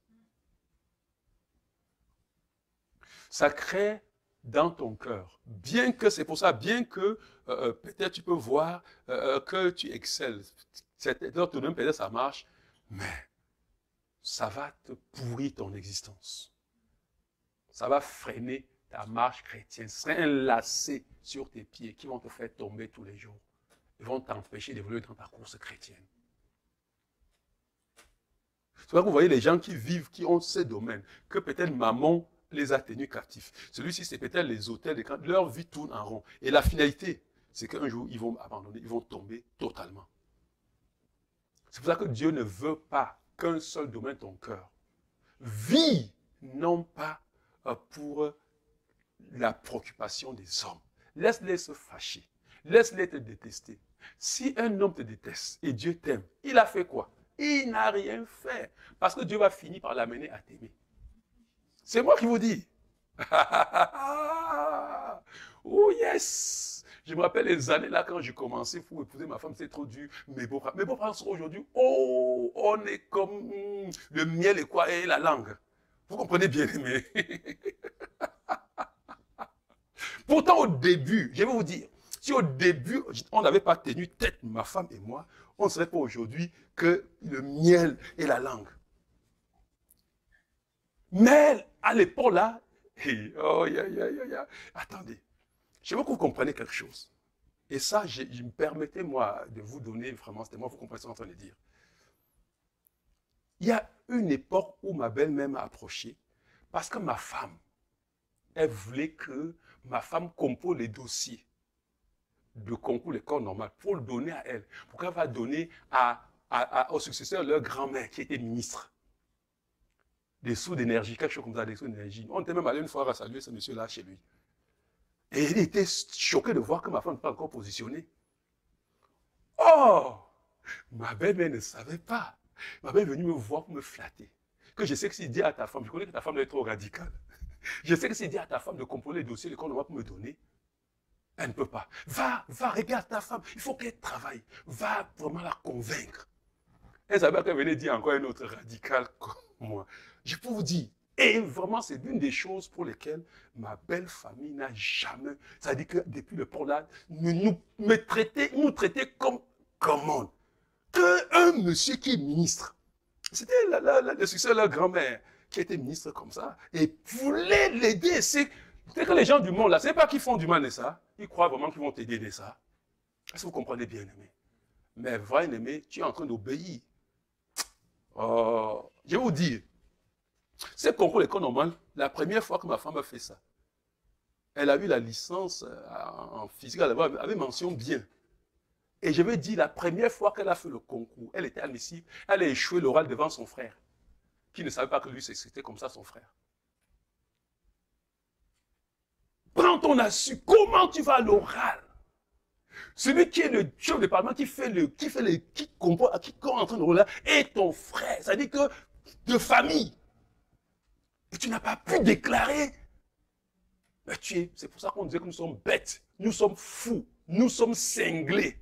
Ça crée dans ton cœur, bien que, c'est pour ça, bien que peut-être tu peux voir que tu excelles, dans ton domaine peut-être ça marche, mais ça va te pourrir ton existence. Ça va freiner ta marche chrétienne. Ce serait un lacet sur tes pieds qui vont te faire tomber tous les jours. Ils vont t'empêcher d'évoluer dans ta course chrétienne. C'est vrai que vous voyez les gens qui vivent, qui ont ces domaines, que peut-être maman les a tenus captifs. Celui-ci, c'est peut-être les hôtels, les camps. Leur vie tourne en rond. Et la finalité, c'est qu'un jour, ils vont abandonner, ils vont tomber totalement. C'est pour ça que Dieu ne veut pas qu'un seul domaine de ton cœur vit, non pas pour la préoccupation des hommes. Laisse-les se fâcher. Laisse-les te détester. Si un homme te déteste et Dieu t'aime, il a fait quoi? Il n'a rien fait. Parce que Dieu va finir par l'amener à t'aimer. C'est moi qui vous dis. Oh yes! Je me rappelle les années là quand j'ai commencé pour épouser ma femme, c'était trop dur. Mes beaux-parents sont aujourd'hui, oh, on est comme le miel et quoi, et la langue. Vous comprenez bien, aimé. Pourtant, au début, je vais vous dire, si au début, on n'avait pas tenu tête, ma femme et moi, on ne serait pas aujourd'hui que le miel et la langue. Mais à l'époque là, attendez, je veux que vous compreniez quelque chose. Et ça, je me permettais moi de vous donner vraiment, c'était moi, vous comprenez ce que je suis en train de dire. Il y a une époque où ma belle-mère m'a approché parce que ma femme, elle voulait que ma femme compose les dossiers de concours l'école normale pour le donner à elle, pour qu'elle va donner au successeur de leur grand-mère qui était ministre. Des sous d'énergie, quelque chose comme ça, des sous d'énergie. On était même allé une fois à saluer ce monsieur-là chez lui. Et il était choqué de voir que ma femme n'était pas encore positionnée. Oh! Ma belle-mère ne savait pas. Ma belle est venue me voir pour me flatter. Que je sais que s'il dit à ta femme, je connais que ta femme est trop radicale. Je sais que s'il dit à ta femme de composer les dossiers, l'école normale pour me donner, elle ne peut pas. Va, regarde ta femme, il faut qu'elle travaille. Va vraiment la convaincre. Elle savait qu'elle venait dire encore une autre radicale comme moi. Je peux vous dire, et vraiment c'est l'une des choses pour lesquelles ma belle famille n'a jamais, ça veut dire que depuis le port là, nous traitait comme commande. Qu'un monsieur qui est ministre, c'était le succès de leur grand-mère qui était ministre comme ça, et voulait l'aider. C'est que les gens du monde là, c'est pas qu'ils font du mal de ça, ils croient vraiment qu'ils vont t'aider de ça. Est-ce que vous comprenez bien, aimé? Mais vrai, aimé, tu es en train d'obéir. Je vais vous dire, c'est concours l'école normale, la première fois que ma femme a fait ça, elle a eu la licence en physique, elle avait mention bien. Et je vais dire, la première fois qu'elle a fait le concours, elle était admissible, elle a échoué l'oral devant son frère, qui ne savait pas que lui, c'était comme ça son frère. Prends ton assu, comment tu vas à l'oral? Celui qui est le chef de département, qui compte en train de rouler, est ton frère. Ça dit que de famille. Et tu n'as pas pu déclarer. Mais c'est pour ça qu'on disait que nous sommes bêtes, nous sommes fous, nous sommes cinglés.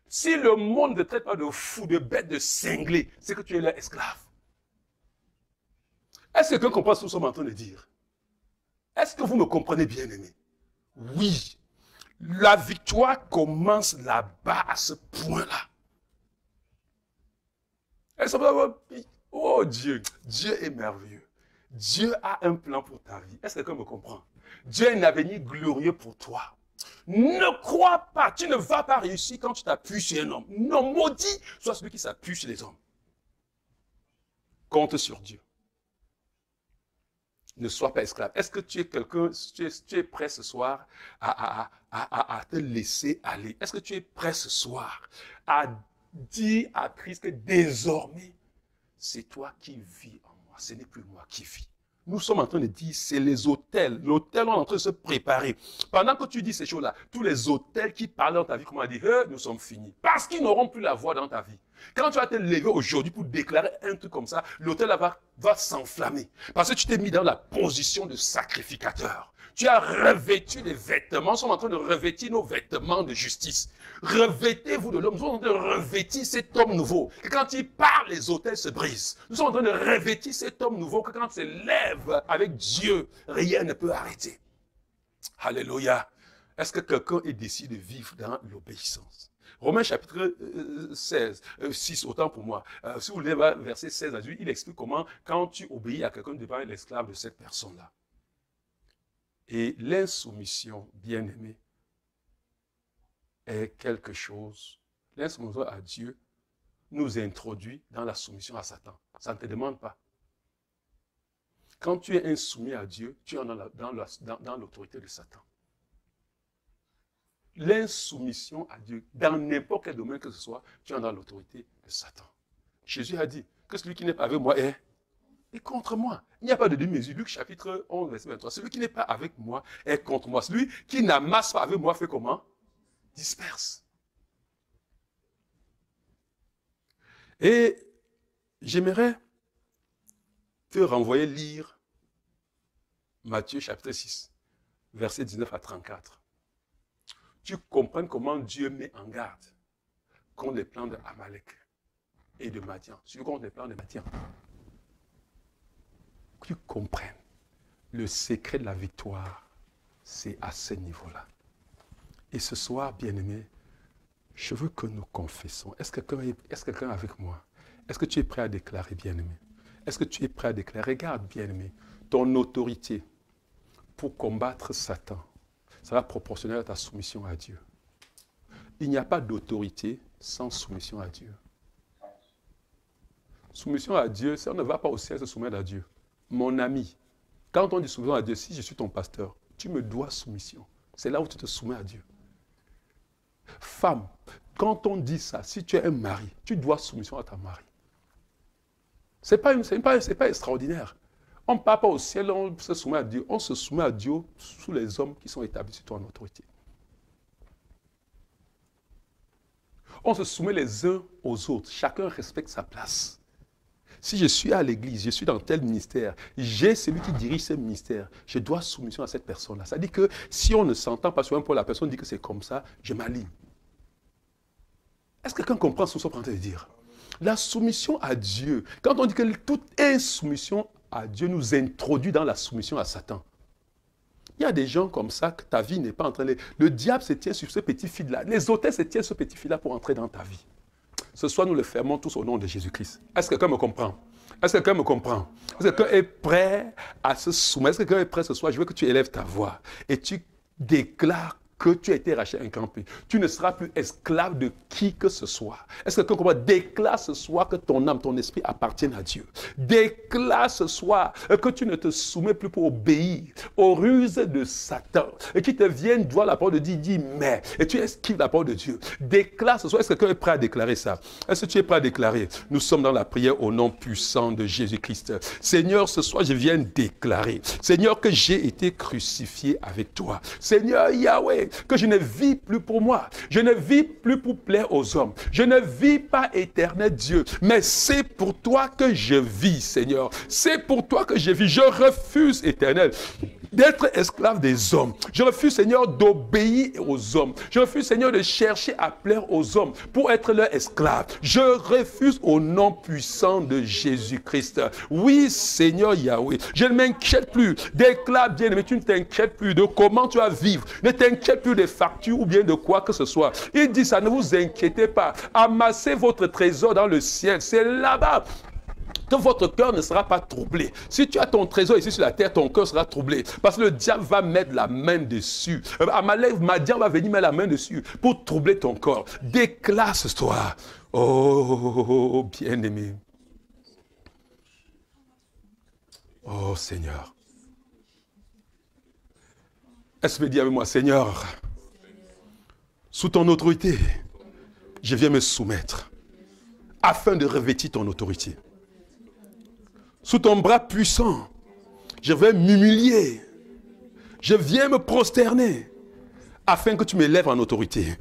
Si le monde ne traite pas de fou, de bête, de cinglé, c'est que tu es leur esclave. Est-ce que quelqu'un comprend ce que nous sommes en train de dire? Est-ce que vous me comprenez bien, aimé? Oui. La victoire commence là-bas, à ce point-là. Oh Dieu, Dieu est merveilleux. Dieu a un plan pour ta vie. Est-ce que quelqu'un me comprend? Dieu a un avenir glorieux pour toi. Ne crois pas, tu ne vas pas réussir quand tu t'appuies sur un homme. Non, maudit soit celui qui s'appuie sur les hommes. Compte sur Dieu. Ne sois pas esclave. Est-ce que tu es quelqu'un, tu es prêt ce soir à te laisser aller? Est-ce que tu es prêt ce soir à dire à Christ que désormais, c'est toi qui vis en moi, ce n'est plus moi qui vis. nous sommes en train de dire, c'est les autels. L'autel, on est en train de se préparer. Pendant que tu dis ces choses-là, tous les autels qui parlent dans ta vie, comment on dit, nous sommes finis. Parce qu'ils n'auront plus la voix dans ta vie. Quand tu vas te lever aujourd'hui pour déclarer un truc comme ça, l'autel va s'enflammer. Parce que tu t'es mis dans la position de sacrificateur. Tu as revêtu les vêtements, nous sommes en train de revêtir nos vêtements de justice. Revêtez-vous de l'homme, nous sommes en train de revêtir cet homme nouveau. Que quand il parle, les autels se brisent. Nous sommes en train de revêtir cet homme nouveau, que quand il se lève avec Dieu, rien ne peut arrêter. Alléluia. Est-ce que quelqu'un est décidé de vivre dans l'obéissance? Romains chapitre 6, autant pour moi. Si vous voulez, verset 16 à 18, il explique comment, quand tu obéis à quelqu'un, tu deviens l'esclave de cette personne-là. Et l'insoumission, bien-aimée, est quelque chose. L'insoumission à Dieu nous introduit dans la soumission à Satan. Ça ne te demande pas. Quand tu es insoumis à Dieu, tu es dans l'autorité de Satan. L'insoumission à Dieu, dans n'importe quel domaine que ce soit, tu es dans l'autorité de Satan. Jésus a dit que celui qui n'est pas avec moi est contre moi. Il n'y a pas de demi-mesure. Luc chapitre 11, verset 23. Celui qui n'est pas avec moi est contre moi. Celui qui n'amasse pas avec moi fait comment? Disperse. Et j'aimerais te renvoyer lire Matthieu chapitre 6, verset 19 à 34. Tu comprends comment Dieu met en garde contre les plans de Amalek et de Madian. Surtout contre les plans de Madian. Tu comprennes le secret de la victoire, c'est à ce niveau-là. Et ce soir, bien-aimé, je veux que nous confessons. Est-ce que quelqu'un est avec moi? Est-ce que tu es prêt à déclarer, bien-aimé? Est-ce que tu es prêt à déclarer? Regarde, bien-aimé, ton autorité pour combattre Satan, ça va proportionner à ta soumission à Dieu. Il n'y a pas d'autorité sans soumission à Dieu. Soumission à Dieu, ça on ne va pas au ciel se soumettre à Dieu. Mon ami, quand on dit soumission à Dieu, si je suis ton pasteur, tu me dois soumission. C'est là où tu te soumets à Dieu. Femme, quand on dit ça, si tu es un mari, tu dois soumission à ta mari. Ce n'est pas extraordinaire. On ne part pas au ciel, on se soumet à Dieu. On se soumet à Dieu sous les hommes qui sont établis sur toi en autorité. On se soumet les uns aux autres. Chacun respecte sa place. Si je suis à l'église, je suis dans tel ministère, j'ai celui qui dirige ce ministère, je dois soumission à cette personne-là. Ça dit que si on ne s'entend pas sur un point, la personne dit que c'est comme ça, je m'aligne. Est-ce que quelqu'un comprend ce qu'on est en train de dire? La soumission à Dieu, quand on dit que toute insoumission à Dieu nous introduit dans la soumission à Satan. Il y a des gens comme ça que ta vie n'est pas en train de... Le diable se tient sur ce petit fil-là. Les autels se tiennent sur ce petit fil-là pour entrer dans ta vie. Ce soir, nous le fermons tous au nom de Jésus-Christ. Est-ce que quelqu'un me comprend? Est-ce que quelqu'un me comprend? Est-ce que quelqu'un est prêt à se soumettre? Est-ce que quelqu'un est prêt ce soir? Je veux que tu élèves ta voix et tu déclares que tu as été racheté un campé. Tu ne seras plus esclave de qui que ce soit. Est-ce que quelqu'un comprend? Déclare ce soir que ton âme, ton esprit appartiennent à Dieu. Déclare ce soir que tu ne te soumets plus pour obéir aux ruses de Satan. Et qui te viennent voir la parole de Dieu, dis mais. Et tu esquives la parole de Dieu. Déclare ce soir. Est-ce que quelqu'un est prêt à déclarer ça? Est-ce que tu es prêt à déclarer? Nous sommes dans la prière au nom puissant de Jésus-Christ. Seigneur, ce soir, je viens déclarer. Seigneur, que j'ai été crucifié avec toi. Seigneur Yahweh, que je ne vis plus pour moi. Je ne vis plus pour plaire aux hommes. Je ne vis pas éternel Dieu. Mais c'est pour toi que je vis, Seigneur. C'est pour toi que je vis. Je refuse, éternel, d'être esclave des hommes. Je refuse, Seigneur, d'obéir aux hommes. Je refuse, Seigneur, de chercher à plaire aux hommes pour être leur esclave. Je refuse au nom puissant de Jésus-Christ. Oui, Seigneur Yahweh, je ne m'inquiète plus. Déclare, bien-aimé, tu ne t'inquiètes plus de comment tu vas vivre. Ne t'inquiète plus des factures ou bien de quoi que ce soit. Il dit ça, ne vous inquiétez pas. Amassez votre trésor dans le ciel. C'est là-bas que votre cœur ne sera pas troublé. Si tu as ton trésor ici sur la terre, ton cœur sera troublé. Parce que le diable va mettre la main dessus. Amalek, Madian va venir mettre la main dessus pour troubler ton corps. Déclare ce soir. Oh, bien-aimé. Oh, Seigneur. Est-ce que vous dites avec moi, Seigneur, sous ton autorité, je viens me soumettre afin de revêtir ton autorité. Sous ton bras puissant, Je vais m'humilier. Je viens me prosterner afin que tu m'élèves en autorité.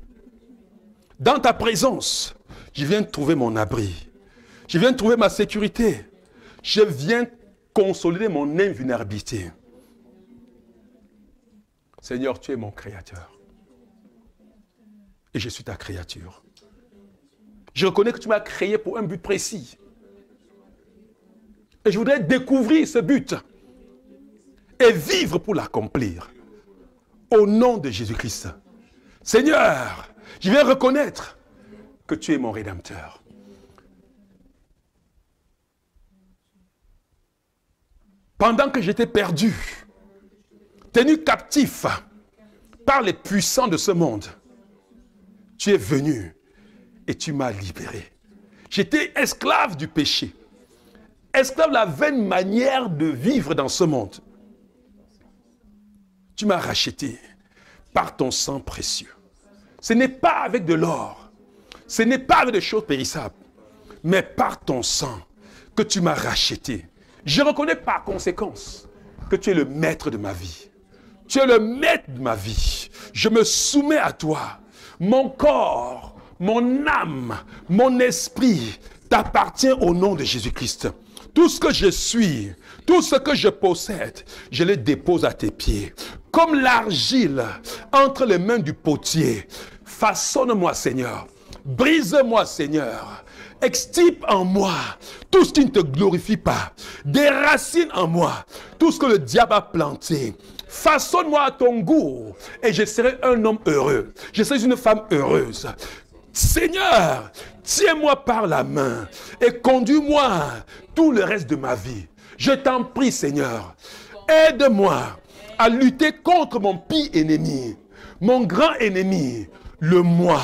Dans ta présence, je viens trouver mon abri. Je viens trouver ma sécurité. Je viens consolider mon invulnérabilité. Seigneur, tu es mon créateur. Et je suis ta créature. Je reconnais que tu m'as créé pour un but précis. Et je voudrais découvrir ce but et vivre pour l'accomplir. Au nom de Jésus-Christ. Seigneur, je viens reconnaître que tu es mon Rédempteur. Pendant que j'étais perdu, tenu captif par les puissants de ce monde, tu es venu et tu m'as libéré. J'étais esclave du péché, esclave de la vaine manière de vivre dans ce monde. Tu m'as racheté par ton sang précieux. Ce n'est pas avec de l'or, ce n'est pas avec des choses périssables, mais par ton sang que tu m'as racheté. Je reconnais par conséquence que tu es le maître de ma vie. Tu es le maître de ma vie. Je me soumets à toi. Mon corps, mon âme, mon esprit t'appartient au nom de Jésus-Christ. Tout ce que je suis, tout ce que je possède, je le dépose à tes pieds. Comme l'argile entre les mains du potier. Façonne-moi, Seigneur. Brise-moi, Seigneur. Extirpe en moi tout ce qui ne te glorifie pas. Déracine en moi tout ce que le diable a planté. Façonne-moi à ton goût et je serai un homme heureux. Je serai une femme heureuse. Seigneur, tiens-moi par la main et conduis-moi tout le reste de ma vie. Je t'en prie, Seigneur, aide-moi à lutter contre mon pire ennemi, mon grand ennemi, le moi.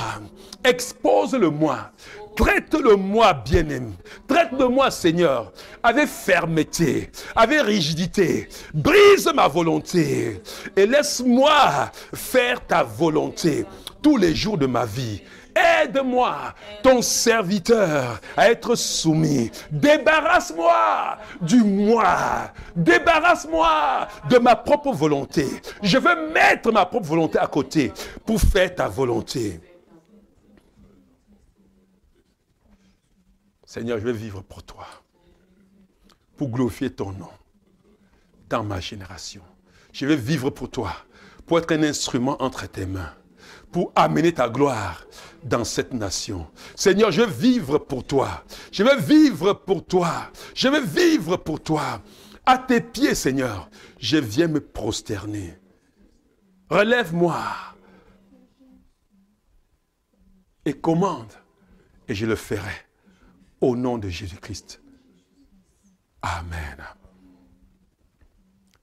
Expose-le-moi. Traite-le-moi, bien-aimé. Traite-le-moi, Seigneur, avec fermeté, avec rigidité. Brise ma volonté et laisse-moi faire ta volonté tous les jours de ma vie. Aide-moi, ton serviteur, à être soumis. Débarrasse-moi du moi. Débarrasse-moi de ma propre volonté. Je veux mettre ma propre volonté à côté pour faire ta volonté. Seigneur, je vais vivre pour toi, pour glorifier ton nom dans ma génération. Je vais vivre pour toi, pour être un instrument entre tes mains, pour amener ta gloire dans cette nation. Seigneur, je vais vivre pour toi. Je vais vivre pour toi. Je vais vivre pour toi. À tes pieds, Seigneur, je viens me prosterner. Relève-moi et commande, et je le ferai. Au nom de Jésus-Christ. Amen.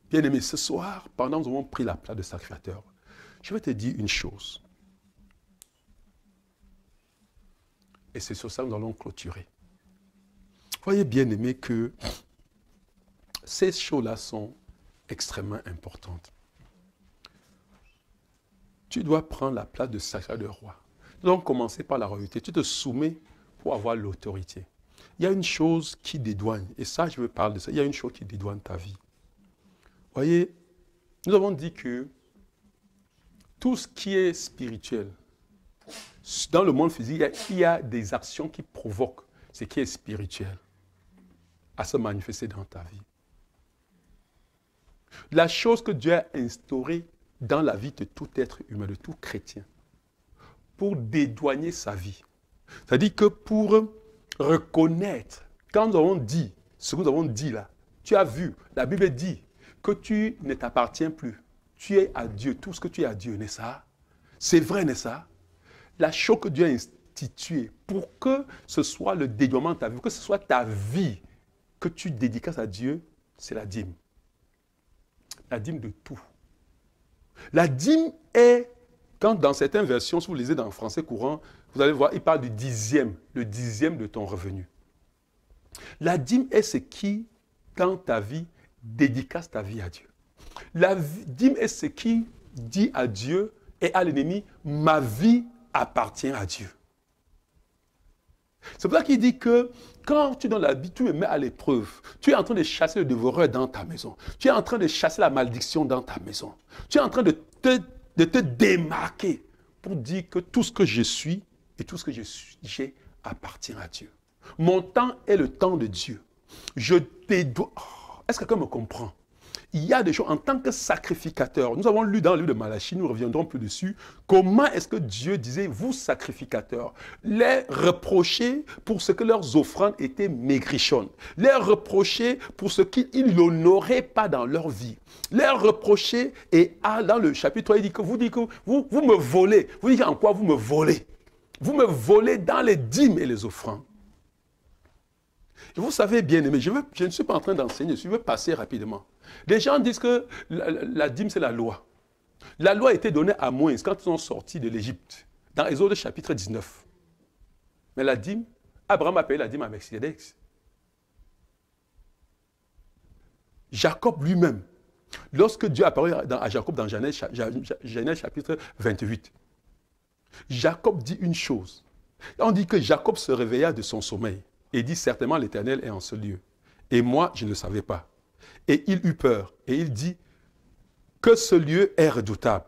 Bien-aimé, ce soir, pendant que nous avons pris la place de sacrificateur, je vais te dire une chose. Et c'est sur ça que nous allons clôturer. Voyez, bien-aimé, que ces choses-là sont extrêmement importantes. Tu dois prendre la place de sacrificateur de roi. Nous allons commencer par la royauté. Tu te soumets pour avoir l'autorité. Il y a une chose qui dédouane, et ça, je veux parler de ça, il y a une chose qui dédouane ta vie. Voyez, nous avons dit que tout ce qui est spirituel, dans le monde physique, il y a des actions qui provoquent ce qui est spirituel à se manifester dans ta vie. La chose que Dieu a instaurée dans la vie de tout être humain, de tout chrétien, pour dédouaner sa vie, c'est-à-dire que pour reconnaître, quand nous avons dit ce que nous avons dit là, tu as vu, la Bible dit que tu ne t'appartiens plus. Tu es à Dieu, tout ce que tu es à Dieu, n'est-ce pas? C'est vrai, n'est-ce pas? La chose que Dieu a instituée pour que ce soit le dédouanement de ta vie, que ce soit ta vie que tu dédicaces à Dieu, c'est la dîme. La dîme de tout. La dîme est, quand dans certaines versions, si vous lisez dans le français courant, vous allez voir, il parle du dixième, le dixième de ton revenu. La dîme est ce qui, dans ta vie, dédicace ta vie à Dieu. La dîme est ce qui dit à Dieu et à l'ennemi, ma vie appartient à Dieu. C'est pour ça qu'il dit que quand tu es dans la vie, tu me mets à l'épreuve. Tu es en train de chasser le dévoreur dans ta maison. Tu es en train de chasser la malédiction dans ta maison. Tu es en train de te démarquer pour dire que tout ce que je suis et tout ce que j'ai appartient à Dieu. Mon temps est le temps de Dieu. Je te dois... Est-ce que quelqu'un me comprend? Il y a des choses en tant que sacrificateur. Nous avons lu dans le livre de Malachie, nous ne reviendrons plus dessus, comment est-ce que Dieu disait, vous sacrificateurs, les reprocher pour ce que leurs offrandes étaient maigrichonnes, les reprocher pour ce qu'ils n'honoraient pas dans leur vie, les reprocher, et dans le chapitre 3, il dit que vous me volez. Vous dites en quoi vous me volez? Vous me volez dans les dîmes et les offrandes. Et vous savez, bien aimé, je ne suis pas en train d'enseigner, je veux passer rapidement. Les gens disent que la dîme, c'est la loi. La loi a été donnée à Moïse quand ils sont sortis de l'Égypte, dans Exode chapitre 19. Mais la dîme, Abraham a payé la dîme à Melchisedec. Jacob lui-même, lorsque Dieu apparut à Jacob dans Genèse chapitre 28, Jacob dit une chose. On dit que Jacob se réveilla de son sommeil et dit certainement l'Éternel est en ce lieu. Et moi, je ne le savais pas. Et il eut peur. Et il dit que ce lieu est redoutable.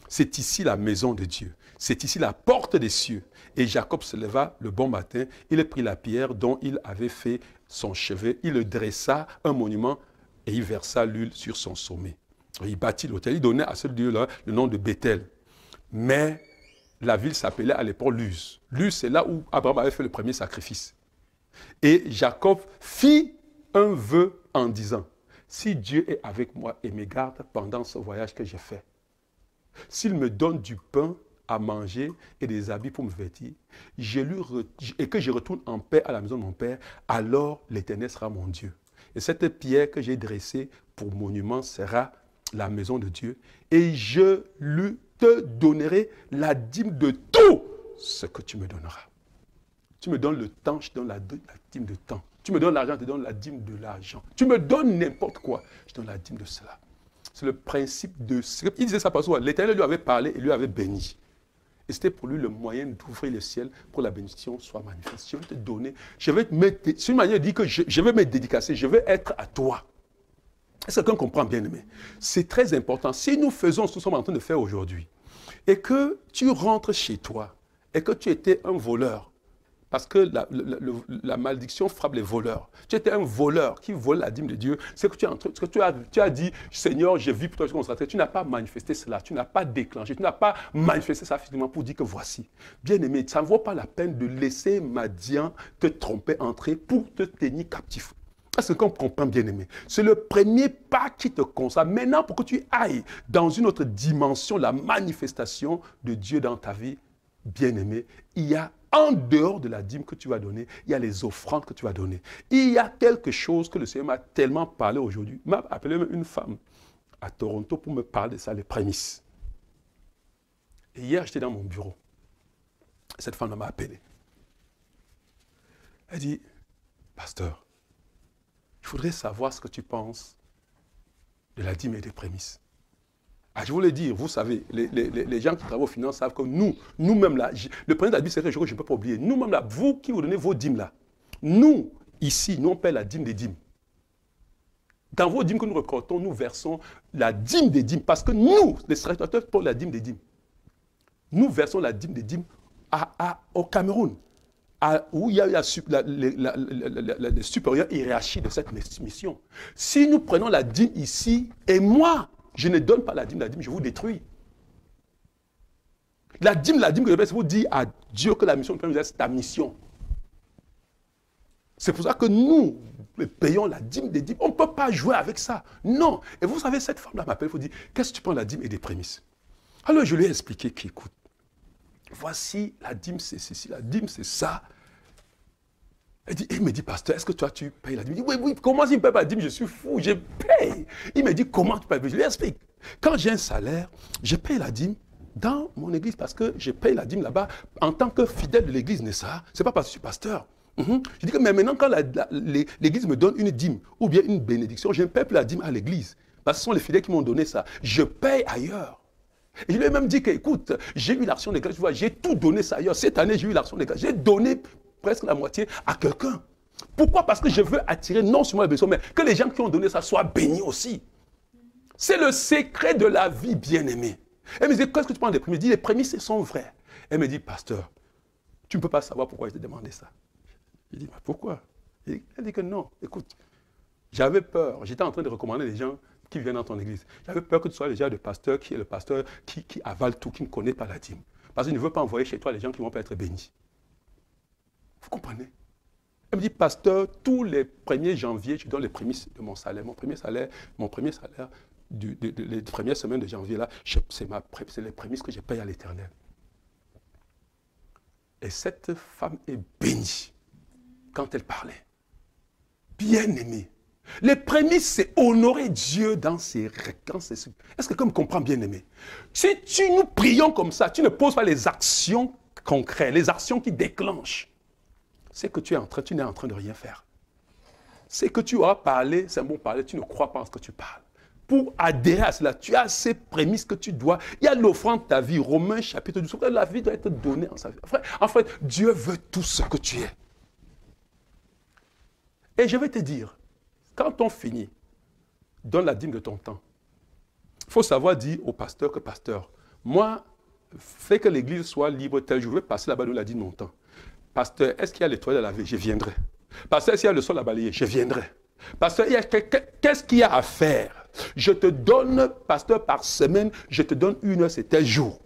C'est ici la maison de Dieu. C'est ici la porte des cieux. Et Jacob se leva le bon matin. Il prit la pierre dont il avait fait son chevet. Il dressa un monument et il versa l'huile sur son sommet. Il bâtit l'autel. Il donnait à ce lieu-là le nom de Bethel. Mais la ville s'appelait à l'époque Luz. Luz, c'est là où Abraham avait fait le premier sacrifice. Et Jacob fit un vœu en disant, si Dieu est avec moi et me garde pendant ce voyage que j'ai fait, s'il me donne du pain à manger et des habits pour me vêtir, et que je retourne en paix à la maison de mon Père, alors l'Éternel sera mon Dieu. Et cette pierre que j'ai dressée pour monument sera la maison de Dieu, et je te donnerai la dîme de tout ce que tu me donneras. Tu me donnes le temps, je te donne la dîme de temps. Tu me donnes l'argent, je te donne la dîme de l'argent. Tu me donnes n'importe quoi, je te donne la dîme de cela. C'est le principe de... Il disait ça parce que l'Éternel lui avait parlé et lui avait béni. Et c'était pour lui le moyen d'ouvrir le ciel pour que la bénédiction soit manifeste. Je vais te donner, c'est une manière de dire que je vais me dédicacer, je vais être à toi. Est-ce que quelqu'un comprend, bien aimé? C'est très important. Si nous faisons ce que nous sommes en train de faire aujourd'hui, et que tu rentres chez toi, et que tu étais un voleur, parce que la malédiction frappe les voleurs. Tu étais un voleur qui vole la dîme de Dieu. C'est que tu as dit, Seigneur, je vis pour toi, je suis consacré. Tu n'as pas manifesté cela, tu n'as pas déclenché, tu n'as pas manifesté ça physiquement pour dire que voici. Bien aimé, ça ne vaut pas la peine de laisser Madian te tromper, entrer pour te tenir captif. Est-ce qu'on comprend, bien aimé? C'est le premier pas qui te consacre. Maintenant, pour que tu ailles dans une autre dimension, la manifestation de Dieu dans ta vie, bien aimé, il y a en dehors de la dîme que tu vas donner, il y a les offrandes que tu vas donner. Il y a quelque chose que le Seigneur m'a tellement parlé aujourd'hui. Il m'a appelé une femme à Toronto pour me parler de ça, les prémices. Et hier, j'étais dans mon bureau. Cette femme m'a appelé. Elle dit, pasteur, je voudrais savoir ce que tu penses de la dîme et des prémices. Ah, je voulais dire, vous savez, les gens qui travaillent aux finances savent que nous-mêmes là, le principe de la Bible, c'est quelque chose que je ne peux pas oublier. Nous-mêmes là, vous qui vous donnez vos dîmes là, nous, ici, nous on paie la dîme des dîmes. Dans vos dîmes que nous récoltons, nous versons la dîme des dîmes, parce que nous, les sacrificateurs, pour la dîme des dîmes. Nous versons la dîme des dîmes au Cameroun, où il y a la supérieure hiérarchie de cette mission. Si nous prenons la dîme ici, et moi, je ne donne pas la dîme, je vous détruis. La dîme que je vais, c'est vous dire à Dieu que la mission de Père, c'est ta mission. C'est pour ça que nous payons la dîme des dîmes. On ne peut pas jouer avec ça. Non. Et vous savez, cette femme-là m'appelle, il faut dire, qu'est-ce que tu prends la dîme et des prémices? Alors je lui ai expliqué qu'écoute, voici la dîme, c'est ceci, la dîme, c'est ça. Il me dit, pasteur, est-ce que toi, tu payes la dîme? Il dit, oui, comment s'il ne paye pas la dîme? Je suis fou, je paye. Il me dit, comment tu payes? Je lui explique. Quand j'ai un salaire, je paye la dîme dans mon église parce que je paye la dîme là-bas en tant que fidèle de l'église, n'est-ce pas? Ce n'est pas parce que je suis pasteur. Je dis que mais maintenant, quand l'église me donne une dîme ou bien une bénédiction, je ne paye plus la dîme à l'église. Parce que ce sont les fidèles qui m'ont donné ça. Je paye ailleurs. Et je lui ai même dit que, écoute, j'ai eu l'action de grâce, j'ai tout donné ça ailleurs. Cette année, j'ai eu l'action de grâce. J'ai donné presque la moitié à quelqu'un. Pourquoi? Parce que je veux attirer non seulement les bénédictions, mais que les gens qui ont donné ça soient bénis aussi. C'est le secret de la vie, bien-aimée. Elle me dit, qu'est-ce que tu prends des prémices? Je dis, les prémices sont vraies. Elle me dit, pasteur, tu ne peux pas savoir pourquoi je t'ai demandé ça. Je dis, mais pourquoi? Elle dit que non, écoute, j'avais peur. J'étais en train de recommander les gens qui viennent dans ton église. J'avais peur que tu sois le genre de pasteur qui est le pasteur qui avale tout, qui ne connaît pas la dîme. Parce qu'il ne veut pas envoyer chez toi les gens qui ne vont pas être bénis. Vous comprenez? Elle me dit, pasteur, tous les 1er janvier, je donne les prémices de mon salaire. Mon premier salaire, les premières semaines de janvier, là, c'est les prémices que je paye à l'Éternel. Et cette femme est bénie quand elle parlait. Bien-aimée. Les prémices, c'est honorer Dieu dans ses récompenses. Est-ce que quelqu'un me comprend, bien-aimé? Si nous prions comme ça, tu ne poses pas les actions concrètes, les actions qui déclenchent. C'est que tu n'es en train de rien faire. C'est que tu as parlé, c'est un bon parler, tu ne crois pas en ce que tu parles. Pour adhérer à cela, tu as ces prémices que tu dois. Il y a l'offrande de ta vie, Romains chapitre 12. La vie doit être donnée en sa vie. En fait, Dieu veut tout ce que tu es. Et je vais te dire, quand on finit, donne la dîme de ton temps. Il faut savoir dire au pasteur que, pasteur, moi, fais que l'église soit libre tel jour, je vais passer là-bas, donner la dîme de mon temps. Pasteur, est-ce qu'il y a les toilettes à laver? Je viendrai. Pasteur, est-ce qu'il y a le sol à balayer? Je viendrai. Pasteur, qu'est-ce qu'il y a à faire? Je te donne, pasteur, par semaine, je te donne 1 heure, c'est tel jour,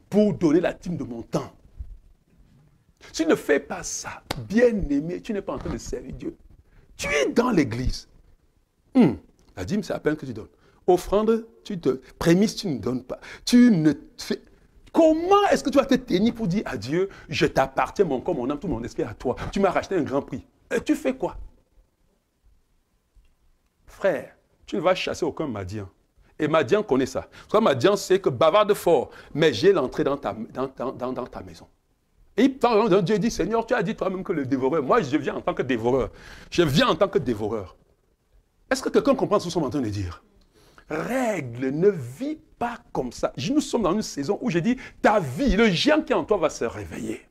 pour donner la dîme de mon temps. Si tu ne fais pas ça, bien-aimé, tu n'es pas en train de servir Dieu. Tu es dans l'église. La dîme, c'est à peine que tu donnes. Offrande, prémisse, tu ne donnes pas. Tu ne fais... Comment est-ce que tu vas te tenir pour dire à Dieu, je t'appartiens, mon corps, mon âme, tout mon esprit à toi. Tu m'as racheté un grand prix. Et tu fais quoi? Frère, tu ne vas chasser aucun Madian. Et Madian connaît ça. Parce que Madian sait que bavarde fort, mais j'ai l'entrée dans ta maison. Et il parle, Dieu dit, Seigneur, tu as dit toi-même que le dévoreur, moi je viens en tant que dévoreur. Je viens en tant que dévoreur. Est-ce que quelqu'un comprend ce que nous sommes en train de dire? Règle, ne vis pas comme ça. Nous sommes dans une saison où je dis, ta vie, le géant qui est en toi va se réveiller.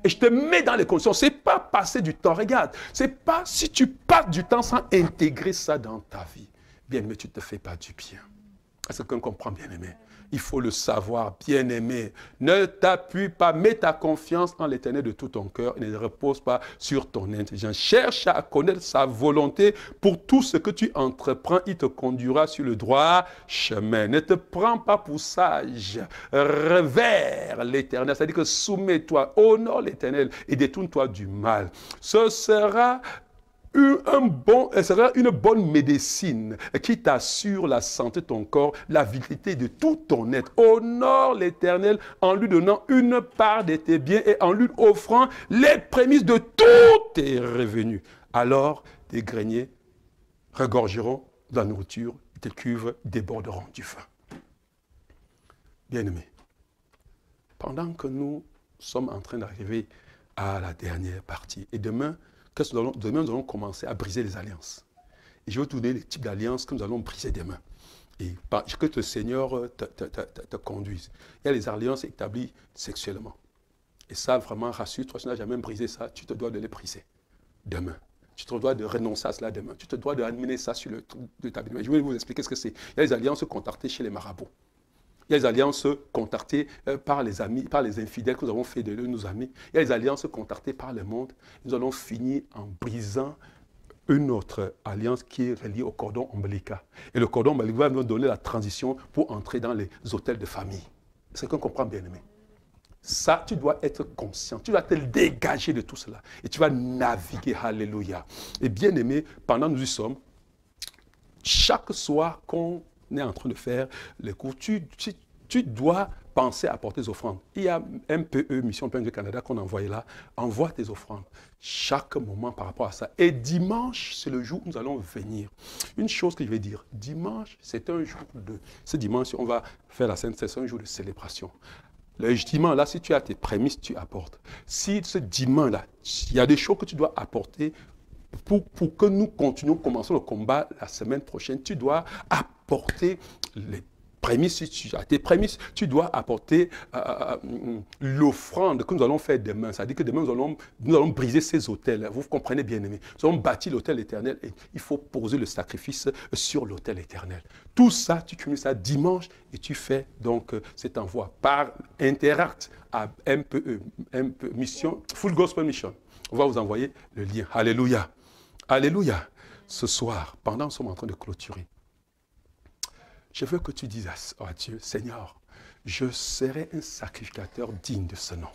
Et je te mets dans les conditions. Ce n'est pas passer du temps. Regarde, ce n'est pas si tu passes du temps sans intégrer ça dans ta vie. Bien-aimé, tu ne te fais pas du bien. Est-ce que quelqu'un comprend, bien-aimé? Il faut le savoir, bien-aimé. Ne t'appuie pas, mets ta confiance en l'Éternel de tout ton cœur et ne repose pas sur ton intelligence. Cherche à connaître sa volonté pour tout ce que tu entreprends. Il te conduira sur le droit chemin. Ne te prends pas pour sage. Revers l'Éternel, c'est-à-dire que soumets-toi, honore l'Éternel et détourne-toi du mal. Ce sera une bonne médecine qui t'assure la santé de ton corps, la vitalité de tout ton être. Honore l'Éternel en lui donnant une part de tes biens et en lui offrant les prémices de tous tes revenus. Alors, tes greniers regorgeront de la nourriture, tes cuves déborderont du vin. Bien-aimés, pendant que nous sommes en train d'arriver à la dernière partie, et demain, nous allons commencer à briser les alliances. Et je vais te donner les types d'alliances que nous allons briser demain. Et que le Seigneur te conduise. Il y a les alliances établies sexuellement. Et ça, vraiment, rassure-toi, si tu n'as jamais brisé ça, tu te dois de les briser demain. Tu te dois de renoncer à cela demain. Tu te dois d'amener ça sur le tablier. Je vais vous expliquer ce que c'est. Il y a les alliances contractées chez les marabouts. Il y a les alliances contractées par les amis, par les infidèles que nous avons fait de nos amis. Il y a les alliances contractées par le monde. Nous allons finir en brisant une autre alliance qui est reliée au cordon ombilical. Et le cordon ombilical va nous donner la transition pour entrer dans les hôtels de famille. C'est qu'on comprend, bien aimé. Ça, tu dois être conscient. Tu dois te dégager de tout cela. Et tu vas naviguer. Alléluia. Et bien aimé, pendant que nous y sommes, chaque soir qu'on est en train de faire les cours, tu dois penser à apporter des offrandes. Il y a MPE, Mission Père Canada, qu'on a envoyé là. Envoie tes offrandes chaque moment par rapport à ça. Et dimanche, c'est le jour où nous allons venir. Une chose que je vais dire, dimanche, c'est un jour de... Ce dimanche, on va faire la Sainte, c'est un jour de célébration. Le dimanche, là, si tu as tes prémices, tu apportes. Si ce dimanche-là, il y a des choses que tu dois apporter pour que nous continuions, commençons le combat la semaine prochaine, tu dois apporter prémices, si tu as tes prémices, tu dois apporter l'offrande que nous allons faire demain. C'est-à-dire que demain, nous allons briser ces autels. Vous comprenez, bien-aimés. Nous allons bâtir l'autel éternel et il faut poser le sacrifice sur l'autel éternel. Tout ça, tu cumules ça dimanche et tu fais donc cet envoi par Interact à MPE, Mission, Full Gospel Mission. On va vous envoyer le lien. Alléluia. Alléluia. Ce soir, pendant que nous sommes en train de clôturer, je veux que tu dises à Dieu, Seigneur, je serai un sacrificateur digne de ce nom.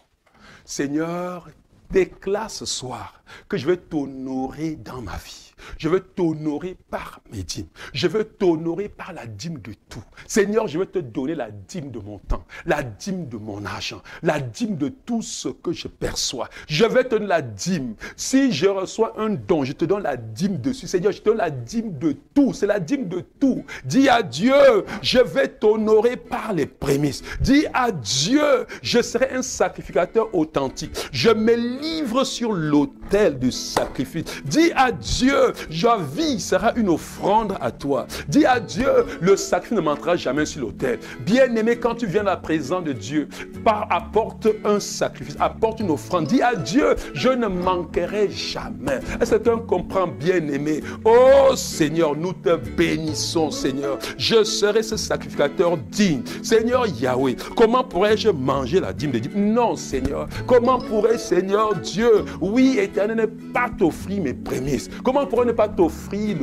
Seigneur, déclare ce soir que je vais t'honorer dans ma vie. Je veux t'honorer par mes dîmes. Je veux t'honorer par la dîme de tout. Seigneur, je veux te donner la dîme de mon temps, la dîme de mon argent, la dîme de tout ce que je perçois. Je vais te donner la dîme. Si je reçois un don, je te donne la dîme dessus. Seigneur, je te donne la dîme de tout. C'est la dîme de tout. Dis à Dieu, je vais t'honorer par les prémices. Dis à Dieu, je serai un sacrificateur authentique. Je me livre sur l'autel du sacrifice. Dis à Dieu, ma vie sera une offrande à toi. Dis à Dieu, le sacrifice ne manquera jamais sur l'autel. Bien-aimé, quand tu viens à la présence de Dieu, apporte un sacrifice, apporte une offrande. Dis à Dieu, je ne manquerai jamais. Est-ce que quelqu'un comprend, bien-aimé? Oh Seigneur, nous te bénissons, Seigneur. Je serai ce sacrificateur digne. Seigneur Yahweh, comment pourrais-je manger la dîme de Dieu? Non, Seigneur. Comment pourrais-je, Seigneur Dieu, oui, éternel, ne pas t'offrir mes prémices? Comment pourrais-je ne pas t'offrir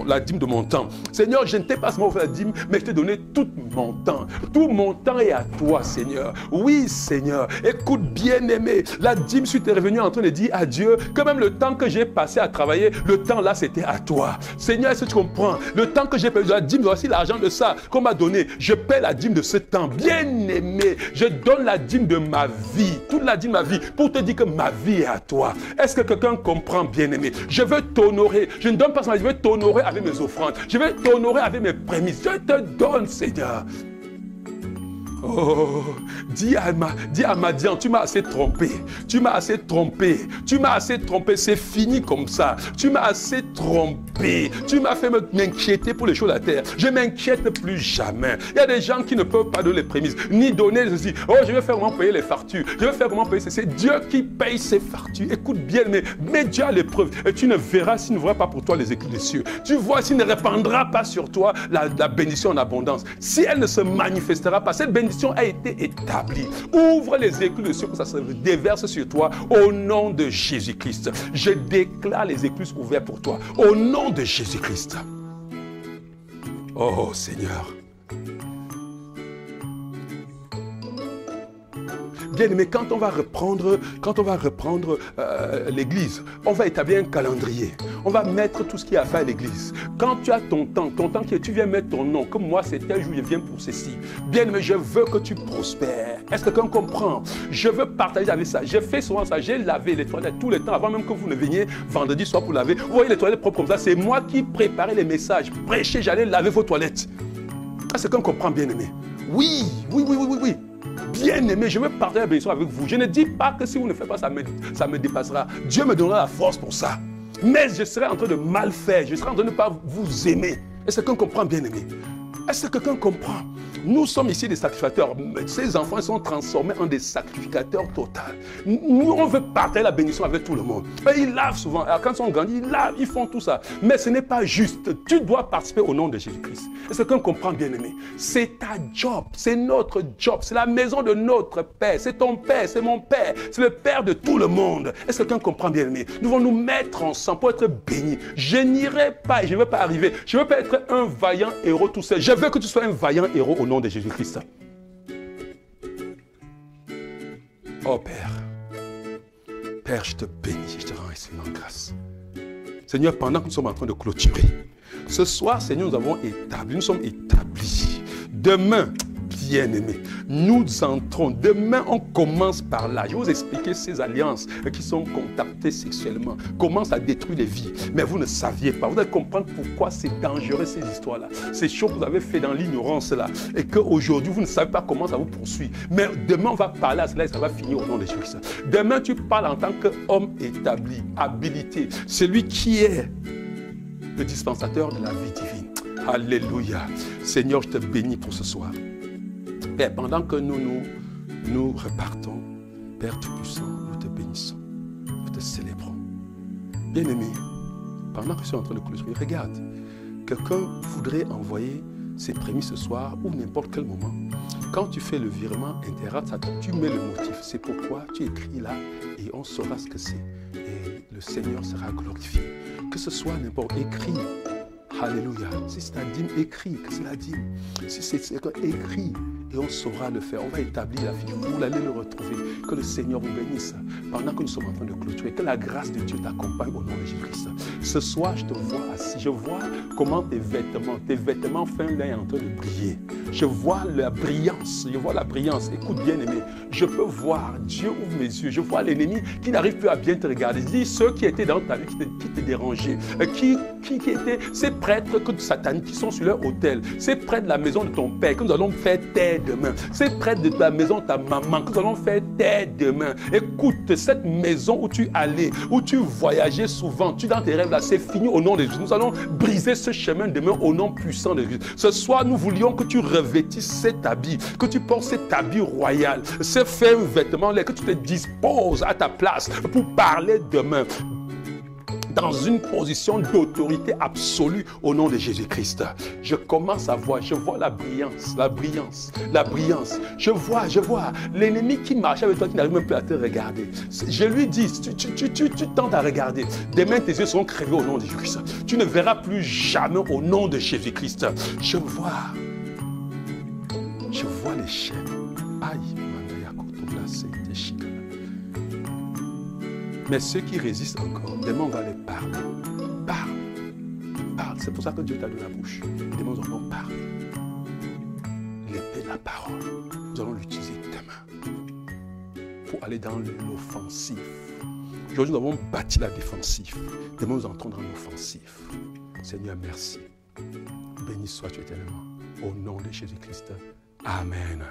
la dîme de mon temps? Seigneur, je ne t'ai pas seulement offert la dîme, mais je t'ai donné tout mon temps. Tout mon temps est à toi, Seigneur. Oui, Seigneur. Écoute, bien-aimé, la dîme, si tu es revenu en train de dire à Dieu que même le temps que j'ai passé à travailler, le temps là, c'était à toi. Seigneur, est-ce que tu comprends? Le temps que j'ai payé de la dîme, voici l'argent de ça qu'on m'a donné. Je paie la dîme de ce temps. Bien-aimé, je donne la dîme de ma vie, toute la dîme de ma vie, pour te dire que ma vie est à toi. Est-ce que quelqu'un comprend, bien-aimé? Je veux t'honorer. Je ne donne pas ça, je veux t'honorer avec mes offrandes. Je vais t'honorer avec mes prémices. Je te donne, Seigneur. Oh, dis à Madian, tu m'as assez trompé. Tu m'as assez trompé. Tu m'as assez trompé. C'est fini comme ça. Tu m'as assez trompé. Tu m'as fait m'inquiéter pour les choses de la terre. Je ne m'inquiète plus jamais. Il y a des gens qui ne peuvent pas donner les prémices, ni donner ceci. Oh, je vais faire comment payer les factures. Je vais faire comment payer. C'est Dieu qui paye ses factures. Écoute bien, mais Dieu a l'épreuve. Et tu ne verras s'il ne verra pas pour toi les éclats des cieux. Tu vois s'il ne répandra pas sur toi la bénédiction en abondance. Si elle ne se manifestera pas, cette bénédiction a été établie. Ouvre les écluses de cieux que ça se déverse sur toi au nom de Jésus-Christ. Je déclare les écluses ouvertes pour toi au nom de Jésus-Christ. Oh Seigneur. Bien aimé, quand on va reprendre l'église, on va établir un calendrier. On va mettre tout ce qui a fait à l'église. Quand tu as ton temps que tu viens mettre ton nom, comme moi c'est tel jour, je viens pour ceci. Bien aimé, je veux que tu prospères. Est-ce que quelqu'un comprend? Je veux partager avec ça. J'ai fait souvent ça. J'ai lavé les toilettes tout le temps avant même que vous ne veniez vendredi soir pour laver. Vous voyez les toilettes propres comme ça. C'est moi qui préparais les messages. Prêcher, j'allais laver vos toilettes. Est-ce que quelqu'un comprend, bien aimé? Oui. Bien-aimé, je veux partager la bénédiction avec vous. Je ne dis pas que si vous ne faites pas, ça me dépassera. Dieu me donnera la force pour ça. Mais je serai en train de mal faire. Je serai en train de ne pas vous aimer. Est-ce que quelqu'un comprend, bien-aimé? Est-ce que quelqu'un comprend? Nous sommes ici des sacrificateurs. Ces enfants sont transformés en des sacrificateurs totaux. Nous, on veut partager la bénédiction avec tout le monde. Et ils lavent souvent. Alors, quand ils sont grandis, ils lavent, ils font tout ça. Mais ce n'est pas juste. Tu dois participer au nom de Jésus-Christ. Est-ce que quelqu'un comprend, bien-aimé? C'est ta job. C'est notre job. C'est la maison de notre Père. C'est ton Père. C'est mon Père. C'est le Père de tout le monde. Est-ce que quelqu'un comprend, bien-aimé? Nous devons nous mettre ensemble pour être bénis. Je n'irai pas et je ne veux pas arriver. Je ne veux pas être un vaillant héros tout seul. Je veux que tu sois un vaillant héros au nom de Jésus-Christ. Oh Père, Père, je te bénis, je te rends infiniment grâce. Seigneur, pendant que nous sommes en train de clôturer, ce soir, Seigneur, nous sommes établis. Demain, bien-aimés, nous entrons. Demain, on commence par là. Je vais vous expliquer ces alliances qui sont contactées sexuellement. Comment ça détruit les vies. Mais vous ne saviez pas. Vous allez comprendre pourquoi c'est dangereux ces histoires-là. Ces choses que vous avez fait dans l'ignorance là. Et qu'aujourd'hui, vous ne savez pas comment ça vous poursuit. Mais demain, on va parler à cela et ça va finir au nom de Jésus. Demain, tu parles en tant qu'homme établi, habilité. Celui qui est le dispensateur de la vie divine. Alléluia. Seigneur, je te bénis pour ce soir. Père, pendant que nous repartons, Père Tout-Puissant, nous te bénissons, nous te célébrons. Bien-aimé, pendant que je suis en train de clôturer, regarde, quelqu'un voudrait envoyer ses prémices ce soir ou n'importe quel moment. Quand tu fais le virement intérieur, tu mets le motif. C'est pourquoi tu écris là et on saura ce que c'est. Et le Seigneur sera glorifié. Que ce soit n'importe écrit. Alléluia. Si c'est la dîme, écrit que c'est la dîme. Si c'est écrit, et on saura le faire. On va établir la figure. Vous allez le retrouver. Que le Seigneur vous bénisse. Pendant que nous sommes en train de clôturer, que la grâce de Dieu t'accompagne au nom de Jésus-Christ. Ce soir, je te vois assis. Je vois comment tes vêtements fin là est en train de briller. Je vois la brillance. Je vois la brillance. Écoute bien aimé. Je peux voir. Dieu ouvre mes yeux. Je vois l'ennemi qui n'arrive plus à bien te regarder. Dis ceux qui étaient dans ta vie, qui te dérangeaient. Qui étaient ces prêtres que Satan qui sont sur leur autel. Ces prêtres de la maison de ton père que nous allons faire taire demain. Ces prêtres de la maison de ta maman que nous allons faire taire demain. Écoute, cette maison où tu allais, où tu voyageais souvent, tu dans tes rêves là, c'est fini au nom de Jésus. Nous allons briser ce chemin demain au nom puissant de Jésus. Ce soir, nous voulions que tu revêtisses cet habit, que tu portes cet habit royal, ce fait vêtement là, que tu te disposes à ta place pour parler demain dans une position d'autorité absolue au nom de Jésus-Christ. Je commence à voir, je vois la brillance, la brillance, la brillance. Je vois l'ennemi qui marche avec toi, qui n'arrive même plus à te regarder. Je lui dis, tu tentes à regarder. Demain, tes yeux seront crevés au nom de Jésus-Christ. Tu ne verras plus jamais au nom de Jésus-Christ. Je vois les chaînes. Aïe, mais ceux qui résistent encore, demain on va les parler. Parle. C'est pour ça que Dieu t'a donné la bouche. Demain nous allons parler. L'épée de la parole, nous allons l'utiliser demain pour aller dans l'offensif. Aujourd'hui nous avons bâti la défensive. Demain nous entrons dans l'offensif. Seigneur, merci. Béni sois-tu éternellement. Au nom de Jésus-Christ. Amen.